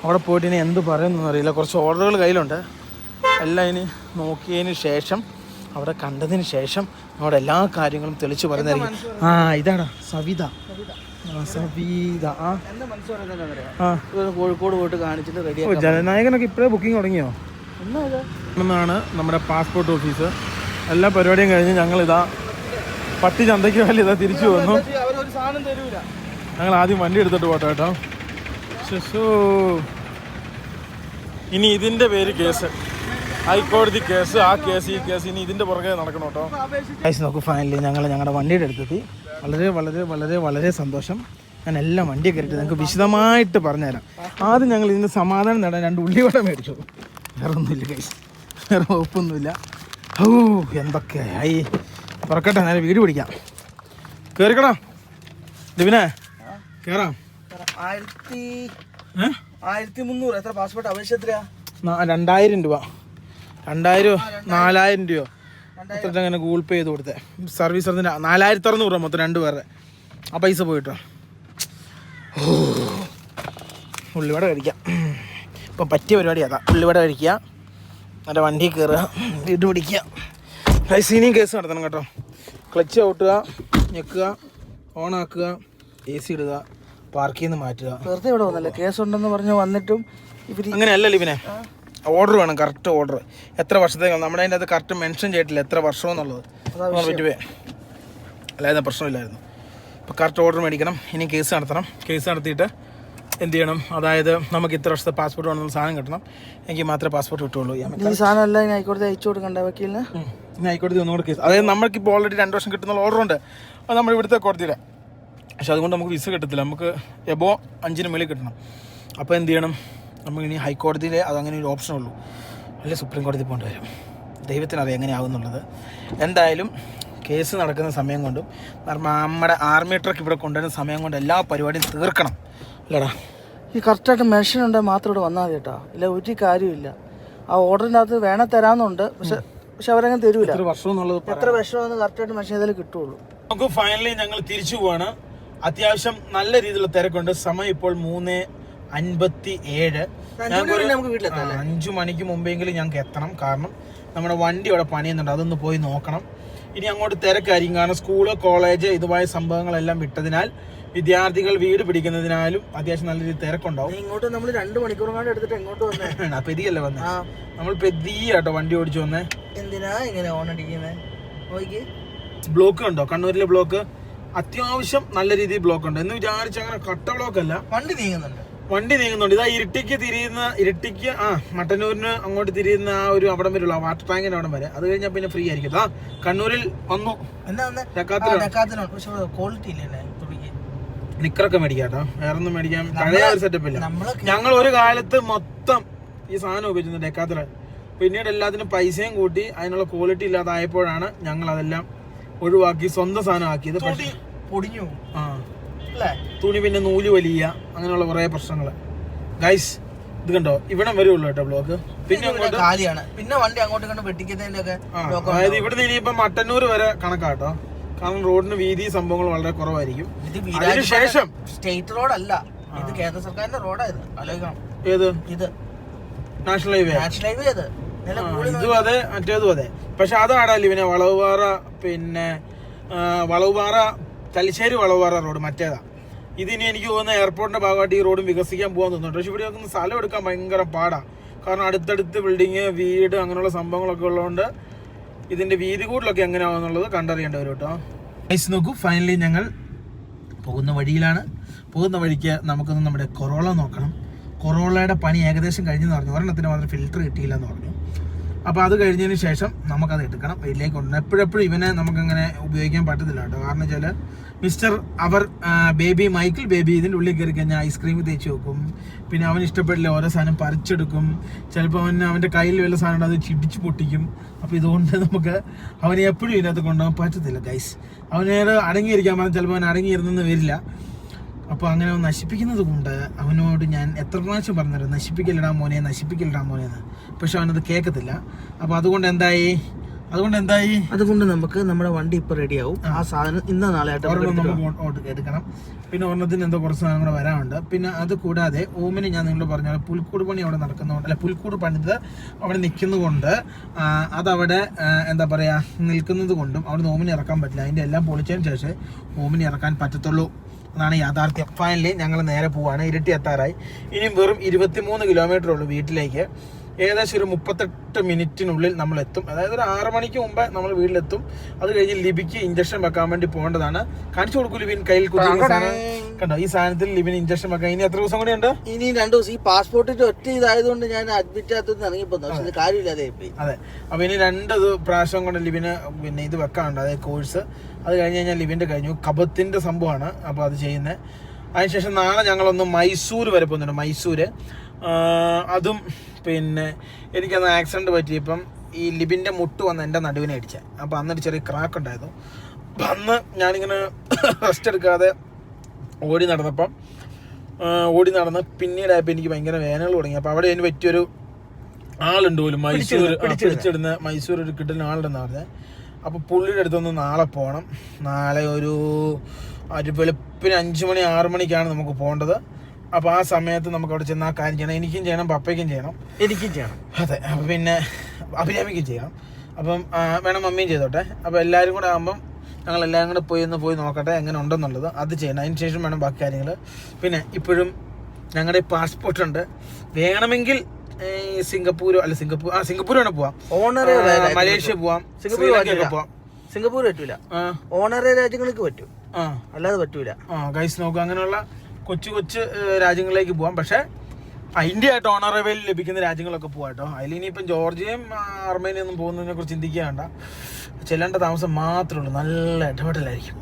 അവിടെ പോയിട്ട് ഇനി എന്ത് പറയുന്നൊന്നും അറിയില്ല. കുറച്ച് ഓർഡറുകൾ കയ്യിലുണ്ട്. എല്ലാം ഇനി നോക്കിയതിന് ശേഷം, അവിടെ കണ്ടതിന് ശേഷം അവിടെ എല്ലാ കാര്യങ്ങളും തെളിച്ച് പറയുന്നതായിരിക്കും. ഇതാടാ സവിത. സവിത കോഴിക്കോട് പോയിട്ട് കാണിച്ചിട്ട് റെഡി. ജനനായകനൊക്കെ ഇപ്പോഴേ ബുക്കിംഗ് തുടങ്ങിയോ? എന്നാണ് നമ്മുടെ പാസ്പോർട്ട് ഓഫീസ്. എല്ലാ പരിപാടിയും കഴിഞ്ഞ് ഞങ്ങളിതാ പട്ടി ചന്തയ്ക്ക് വേണ്ടി ഇതാ തിരിച്ചു വന്നു. ഞങ്ങൾ ആദ്യം വണ്ടി എടുത്തിട്ട് പോട്ടെ കേട്ടോ. ഇനി ഇതിൻ്റെ പേര് കേസ്, ഹൈക്കോടതി കേസ്, ആ കേസ്, ഈ കേസ്, ഇനി ഇതിൻ്റെ പുറകെ നടക്കണം കേട്ടോ. ഗൈസ് നോക്കൂ, ഫൈനലി ഞങ്ങൾ ഞങ്ങളുടെ വണ്ടിയുടെ അടുത്തെത്തി. വളരെ വളരെ വളരെ വളരെ സന്തോഷം. ഞാൻ എല്ലാം വണ്ടിയെ കയറിയിട്ട് നിങ്ങൾക്ക് വിശദമായിട്ട് പറഞ്ഞുതരാം. ആദ്യം ഞങ്ങൾ ഇതിൻ്റെ സമാധാനം നേടാൻ 2 ഉള്ളിവട മേടിച്ചു. വേറെ ഒന്നുമില്ല ഗൈസ്, വേറെ വകുപ്പൊന്നുമില്ല. എന്തൊക്കെയായി. പുറക്കട്ടെ, നേരെ വീട് പിടിക്കാം. കയറിക്കടാ ലിവിനെ, കയറാം. 1300 എത്ര പാസ്പോർട്ട് അപേക്ഷ എത്രയാ? 2000 രൂപ, 2000 4000 രൂപയോ അത്ര അങ്ങനെ ഗൂഗിൾ പേ ചെയ്ത് കൊടുത്തേ. സർവീസ് ചാർജിന് 4600 രൂപ മൊത്തം 2 പേരുടെ. ആ പൈസ പോയിട്ടോ. ഉള്ളിവട കഴിക്കാം. ഇപ്പം പറ്റിയ പരിപാടി അതാ, ഉള്ളിവട കഴിക്കുക, എൻ്റെ വണ്ടി കയറുക, വീട് പിടിക്കുക. ഇനിയും കേസ് നടത്തണം കേട്ടോ. ക്ലച്ച് ഔട്ടുക, ഞെക്കുക, ഓണാക്കുക, AC ഇടുക, പാർക്കിൽ നിന്ന് മാറ്റുക. വെറുതെ ഇവിടെ വന്നല്ലേ കേസ് ഉണ്ടെന്ന് പറഞ്ഞ് വന്നിട്ടും അങ്ങനെയല്ലല്ലോ ഇവനെ. ഓർഡർ വേണം, കറക്റ്റ് ഓർഡർ. എത്ര വർഷത്തേക്കാണ് നമ്മുടെ അതിൻ്റെ അത് കറക്റ്റ് മെൻഷൻ ചെയ്തിട്ടില്ല എത്ര വർഷം എന്നുള്ളത്. പറ്റുമേ അല്ലാതെ പ്രശ്നമില്ലായിരുന്നു. ഇപ്പോൾ കറക്റ്റ് ഓർഡർ മേടിക്കണം. ഇനി കേസ് നടത്തണം. കേസ് നടത്തിയിട്ട് എന്ത് ചെയ്യണം, അതായത് നമുക്ക് ഇത്ര വർഷത്തെ പാസ്പോർട്ട് വേണമെന്നുള്ള സാധനം കിട്ടണം. എങ്കിൽ മാത്രമേ പാസ്പോർട്ട് കിട്ടുള്ളൂ. ഈ സാധനം അല്ല ഹൈക്കോടതി അയച്ചു കൊടുക്കണ്ട വക്കീലിന്. ഇനി ഹൈക്കോടതി ഒന്നുകൂടെ കേസ്, അതായത് നമുക്കിപ്പോൾ ഓൾറെഡി 2 വർഷം കിട്ടുന്ന ഓർഡറുണ്ട്. അത് നമ്മൾ ഇവിടുത്തെ കോടതിയുടെ. പക്ഷെ അതുകൊണ്ട് നമുക്ക് വിസ കിട്ടത്തില്ല. നമുക്ക് എബോ 5-ന് മേളിൽ കിട്ടണം. അപ്പോൾ എന്ത് ചെയ്യണം, നമുക്ക് ഇനി ഹൈക്കോടതിയിലെ അതങ്ങനെ ഒരു ഓപ്ഷൻ ഉള്ളൂ. അല്ലെങ്കിൽ സുപ്രീം കോടതി പോകേണ്ടി വരും. ദൈവത്തിനറിയാം എങ്ങനെയാവുന്നുള്ളത്. എന്തായാലും കേസ് നടക്കുന്ന സമയം കൊണ്ടും നമ്മുടെ ആർമി ട്രക്ക് ഇവിടെ കൊണ്ടുവരുന്ന സമയം കൊണ്ട് എല്ലാ പരിപാടിയും തീർക്കണം അല്ലടാ. ഈ കറക്റ്റായിട്ട് മെഷീൻ ഉണ്ടെങ്കിൽ മാത്രം ഇവിടെ വന്നാൽ മതി കേട്ടോ. ഇല്ല ഒരു കാര്യമില്ല. ആ ഓർഡറിൻ്റെ അകത്ത് വേണേ തരാമെന്നുണ്ട്. പക്ഷെ അവരങ്ങനെ തരൂല. എത്ര വർഷം എന്നുള്ളത്, എത്ര വർഷമെന്ന് കറക്റ്റായിട്ട് മെഷീൻ ചെയ്താലേ കിട്ടുള്ളൂ. നമുക്ക് ഫൈനലി ഞങ്ങൾ തിരിച്ചു പോവാണ്. അത്യാവശ്യം നല്ല രീതിയിലുള്ള തിരക്കുണ്ട്. സമയം ഇപ്പോൾ 3:57. നമുക്ക് വീട്ടിലെത്താം. 5 മണിക്ക് മുമ്പെങ്കിലും ഞങ്ങൾക്ക് എത്തണം. കാരണം നമ്മുടെ വണ്ടി അവിടെ പണിയുന്നുണ്ട്, അതൊന്ന് പോയി നോക്കണം. ഇനി അങ്ങോട്ട് തിരക്കായിരിക്കും. കാരണം സ്കൂള്, കോളേജ് ഇതുമായ സംഭവങ്ങളെല്ലാം വിട്ടതിനാൽ, വിദ്യാർത്ഥികൾ വീട് പിടിക്കുന്നതിനാലും അത്യാവശ്യം നല്ല രീതിയിൽ തിരക്കുണ്ടാവും. ഇങ്ങോട്ട് നമ്മൾ 2 മണിക്കൂർ കൊണ്ട് എടുത്തിട്ട് എങ്ങോട്ട് വന്നേ? പെരിയല്ലേ വന്നേ? നമ്മൾ പെരിയാട്ടോ വണ്ടി ഓടിച്ചു വന്നേ. എന്തിനാ ഇങ്ങനെ ഓൺ അടിക്കുന്നത്? ബ്ലോക്ക് ഉണ്ടോ കണ്ണൂരിലെ? ബ്ലോക്ക് അത്യാവശ്യം നല്ല രീതിയിൽ ബ്ലോക്ക് ഉണ്ട് എന്ന് വിചാരിച്ച അങ്ങനെ കട്ട ബ്ലോക്ക് അല്ല. വണ്ടി നീങ്ങുന്നുണ്ട്. ഇതാ ഇരിട്ടിക്ക് മട്ടന്നൂരിന് അങ്ങോട്ട് തിരിയുന്ന ആ ഒരു അവിടം വരെയുള്ള വാട്ടർ ടാങ്കിന്റെ അവിടം വരെ. അത് കഴിഞ്ഞാൽ പിന്നെ ഫ്രീ ആയിരിക്കും. കണ്ണൂരിൽ വന്നു. നിക്കറൊക്കെ മേടിക്കാട്ടോ, വേറൊന്നും മേടിക്കാൻ പഴയ ഒരു സെറ്റപ്പ് ഇല്ല. ഞങ്ങൾ ഒരു കാലത്ത് മൊത്തം ഈ സാധനം ഉപയോഗിച്ചിരുന്നു ഡെക്കാത്തറ. പിന്നീട് എല്ലാത്തിനും പൈസയും കൂട്ടി അതിനുള്ള ക്വാളിറ്റി ഇല്ലാതായപ്പോഴാണ് ഞങ്ങൾ അതെല്ലാം ഒഴിവാക്കി സ്വന്തം സാധനം ആക്കിയത്. പൊടിഞ്ഞു തുണി പിന്നെ നൂല് വലിയ അങ്ങനെയുള്ള കുറെ പ്രശ്നങ്ങൾ. ഗൈസ് ഇത് കണ്ടോ, ഇവിടെ വരെ ഉള്ളു കേട്ടോ ബ്ലോക്ക്. പിന്നെ പിന്നെ വണ്ടി അങ്ങോട്ട് വെട്ടിക്കുന്നതിന്റെ അതായത് ഇവിടെ ഇനിയിപ്പോ മട്ടന്നൂർ വരെ കണക്കാട്ടോ. കാരണം റോഡിന് വീതി സംഭവങ്ങൾ വളരെ കുറവായിരിക്കും. അതിനുശേഷം സ്റ്റേറ്റ് റോഡ് അല്ല, ഇത് കേന്ദ്ര സർക്കാരിന്റെ റോഡായത്. ഏത്? ഇത് നാഷണൽ ഹൈവേ. ഇതും അതെ, മറ്റേതും അതെ. പക്ഷെ അതാടല്ല ഇവനെ വളവുപാറ, പിന്നെ വളവുപാറ തലശ്ശേരി വളവുപാറ റോഡ് മറ്റേതാ. ഇതിനി എനിക്ക് തോന്നുന്ന എയർപോർട്ടിന്റെ ഭാഗമായിട്ട് ഈ റോഡും വികസിക്കാൻ പോകാൻ തോന്നുന്നുണ്ട്. പക്ഷെ ഇവിടെ ഒന്ന് സ്ഥലം എടുക്കാൻ ഭയങ്കര പാടാ. കാരണം അടുത്തടുത്ത് ബിൽഡിങ്, വീട് അങ്ങനെയുള്ള സംഭവങ്ങളൊക്കെ ഉള്ളതുകൊണ്ട് ഇതിന്റെ വീതി കൂടുതലൊക്കെ എങ്ങനെയാണെന്നുള്ളത് കണ്ടറിയേണ്ടി വരും കേട്ടോ. ഗൈസ് നോക്കൂ, ഫൈനലി ഞങ്ങൾ പോകുന്ന വഴിയിലാണ്. പോകുന്ന വഴിക്ക് നമുക്കൊന്ന് നമ്മുടെ കൊറോള നോക്കണം. കൊറോളയുടെ പണി ഏകദേശം കഴിഞ്ഞെന്ന് പറഞ്ഞു. ഒരെണ്ണത്തിന് മാത്രം ഫിൽറ്റർ കിട്ടിയില്ല എന്ന് പറഞ്ഞു. അപ്പോൾ അത് കഴിഞ്ഞതിന് ശേഷം നമുക്കത് എടുക്കണം, വീട്ടിലേക്ക് കൊണ്ടുവരണം. എപ്പോഴെപ്പോഴും ഇവനെ നമുക്കങ്ങനെ ഉപയോഗിക്കാൻ പറ്റത്തില്ല കേട്ടോ. കാരണം വെച്ചാൽ മിസ്റ്റർ ബേബി മൈക്കിൾ ബേബി ഇതിൻ്റെ ഉള്ളിൽ കയറി കഴിഞ്ഞാൽ ഐസ്ക്രീം തേച്ച് വെക്കും. പിന്നെ അവന് ഇഷ്ടപ്പെടില്ല, ഓരോ സാധനം പറിച്ചെടുക്കും. ചിലപ്പോൾ അവൻ്റെ കയ്യിൽ വല്ല സാധനം അത് ചിടിച്ച് പൊട്ടിക്കും. അപ്പോൾ ഇതുകൊണ്ട് നമുക്ക് അവനെ എപ്പോഴും ഇതിനകത്ത് കൊണ്ടുപോകാൻ പറ്റത്തില്ല ഗൈസ്. അവനേത് അടങ്ങിയിരിക്കാൻ പറഞ്ഞാൽ ചിലപ്പോൾ അവൻ അടങ്ങിയിരുന്നെന്ന് വരില്ല. അപ്പോൾ അങ്ങനെ നശിപ്പിക്കുന്നത് കൊണ്ട് അവനോട് ഞാൻ എത്ര പ്രാവശ്യം പറഞ്ഞിരുന്നു, നശിപ്പിക്കലിടാൻ മോനെ എന്ന്. പക്ഷെ അവനത് കേൾക്കത്തില്ല. അപ്പോൾ അതുകൊണ്ട് എന്തായി, അതുകൊണ്ട് എന്തായി, അതുകൊണ്ട് നമുക്ക് നമ്മുടെ വണ്ടി ഇപ്പൊ റെഡിയാവും. ആ സാധനം ഇന്ന് നാളെ നമുക്ക് എടുക്കണം. പിന്നെ ഒരെണ്ണത്തിന് എന്തോ കുറച്ച് സാധനം കൂടെ വരാനുണ്ട്. പിന്നെ അത് കൂടാതെ ഓമിന് ഞാൻ നിങ്ങളോട് പറഞ്ഞ പുൽക്കൂട് പണി അവിടെ നടക്കുന്നതുകൊണ്ട്, അല്ല പുൽക്കൂട് പണിത് അവിടെ നിൽക്കുന്നതുകൊണ്ട്, അതവിടെ എന്താ പറയാ നിൽക്കുന്നത് കൊണ്ടും അവിടെ ഓമിന് ഇറക്കാൻ പറ്റില്ല. അതിന്റെ എല്ലാം പൊളിച്ചതിന് ശേഷം ഓമിന് ഇറക്കാൻ പറ്റത്തുള്ളൂ. അതാണ് യാഥാർത്ഥ്യം. ഫൈനലി ഞങ്ങൾ നേരെ പോവാണ്. ഇരട്ടി എത്താറായി. ഇനിയും വെറും 23 കിലോമീറ്റർ ഉള്ളൂ വീട്ടിലേക്ക്. ഏകദേശം ഒരു 38 മിനിറ്റിനുള്ളിൽ നമ്മൾ എത്തും. അതായത് ഒരു 6 മണിക്ക് മുമ്പ് നമ്മൾ വീട്ടിലെത്തും. അത് കഴിഞ്ഞ് ലിബിക്ക് ഇഞ്ചക്ഷൻ വെക്കാൻ വേണ്ടി പോകേണ്ടതാണ്. കാണിച്ചു കൊടുക്കൂ ലിബിൻ, കയ്യിൽ കണ്ടോ ഈ സാധനത്തിൽ ലിബിന് ഇഞ്ചക്ഷൻ വെക്കാൻ. ഇനി എത്ര ദിവസം കൂടെ ഉണ്ട്? ഇനി 2 ദിവസം. ഈ പാസ്പോർട്ടിന്റെ ഒറ്റ ഇതായതുകൊണ്ട് ഞാൻ അഡ്മിറ്റ് ആകത്തുനിന്ന് ഇറങ്ങിപ്പോന്നു. പക്ഷെ കാര്യമില്ലാതെ. അതെ, അപ്പൊ ഇനി 2 പ്രാവശ്യം കൊണ്ട് ലിബിന് പിന്നെ ഇത് വെക്കാനുണ്ട്, അതായത് കോഴ്സ്. അത് കഴിഞ്ഞ് കഴിഞ്ഞാൽ ലിബിന്റെ കഴിഞ്ഞു. കബത്തിന്റെ സംഭവമാണ്, അപ്പോൾ അത് ചെയ്യുന്നത്. അതിനുശേഷം നാളെ ഞങ്ങളൊന്ന് മൈസൂർ വരെ പോകുന്നുണ്ട്. മൈസൂര് അതും പിന്നെ എനിക്കന്ന് ആക്സിഡന്റ് പറ്റിയപ്പം ഈ ലിബിന്റെ മുട്ട് വന്ന് എൻ്റെ നടുവിനെ അടിച്ചത്. അപ്പോൾ അന്നൊരു ചെറിയ ക്രാക്ക് ഉണ്ടായിരുന്നു. അപ്പം അന്ന് ഞാനിങ്ങനെ റെസ്റ്റ് എടുക്കാതെ ഓടി നടന്ന് പിന്നീടായപ്പോൾ എനിക്ക് ഭയങ്കര വേനൽ തുടങ്ങി. അപ്പോൾ അവിടെ അതിന് പറ്റിയൊരു ആളുണ്ട് പോലും, പിടിച്ചിടുന്ന മൈസൂർ ഒരു കിട്ടുന്ന ആളുണ്ടെന്ന് പറഞ്ഞത്. അപ്പോൾ പുള്ളിയുടെ അടുത്തൊന്ന് നാളെ പോകണം. നാളെ ഒരു വെളുപ്പിന് 5 മണി 6 മണിക്കാണ് നമുക്ക് പോകേണ്ടത്. അപ്പോൾ ആ സമയത്ത് നമുക്ക് അവിടെ ചെന്ന് ആ കാര്യം ചെയ്യണം. എനിക്കും ചെയ്യണം, പപ്പയ്ക്കും ചെയ്യണം, എനിക്കും ചെയ്യണം. അതെ, അപ്പോൾ പിന്നെ അഭിരാമിക്കും ചെയ്യണം. അപ്പം വേണം മമ്മിയും ചെയ്തോട്ടെ. അപ്പോൾ എല്ലാവരും കൂടെ ആകുമ്പം ഞങ്ങളെല്ലാവരും കൂടെ പോയി നോക്കട്ടെ എങ്ങനെ ഉണ്ടെന്നുള്ളത്. അത് ചെയ്യണം. അതിന് ശേഷം വേണം ബാക്കി കാര്യങ്ങൾ. പിന്നെ ഇപ്പോഴും ഞങ്ങളുടെ പാസ്പോർട്ട് ഉണ്ട്. വേണമെങ്കിൽ സിംഗപ്പൂരോ അല്ല സിംഗപ്പൂർ വേണം പോവാം, മലേഷ്യ പോവാം, ശ്രീലങ്കയൊക്കെ പോവാം. സിംഗപ്പൂർ പറ്റൂല, ഓണറേ രാജ്യങ്ങൾക്ക് പറ്റും, അല്ലാതെ പറ്റൂല. ഗൈസ് നോക്കുക, അങ്ങനെയുള്ള കൊച്ചു രാജ്യങ്ങളിലേക്ക് പോവാം. പക്ഷെ ഇന്ത്യ ആയിട്ട് ഓണറേബിൾ ലഭിക്കുന്ന രാജ്യങ്ങളൊക്കെ പോവാം കേട്ടോ. അതിലിനിയിപ്പം ജോർജിയയും അർമേനിയും ഒന്നും പോകുന്നതിനെ കുറിച്ച് ചിന്തിക്കേണ്ട. ചെല്ലേണ്ട താമസം മാത്രമേ ഉള്ളൂ. നല്ല ഇടപെടലായിരിക്കും.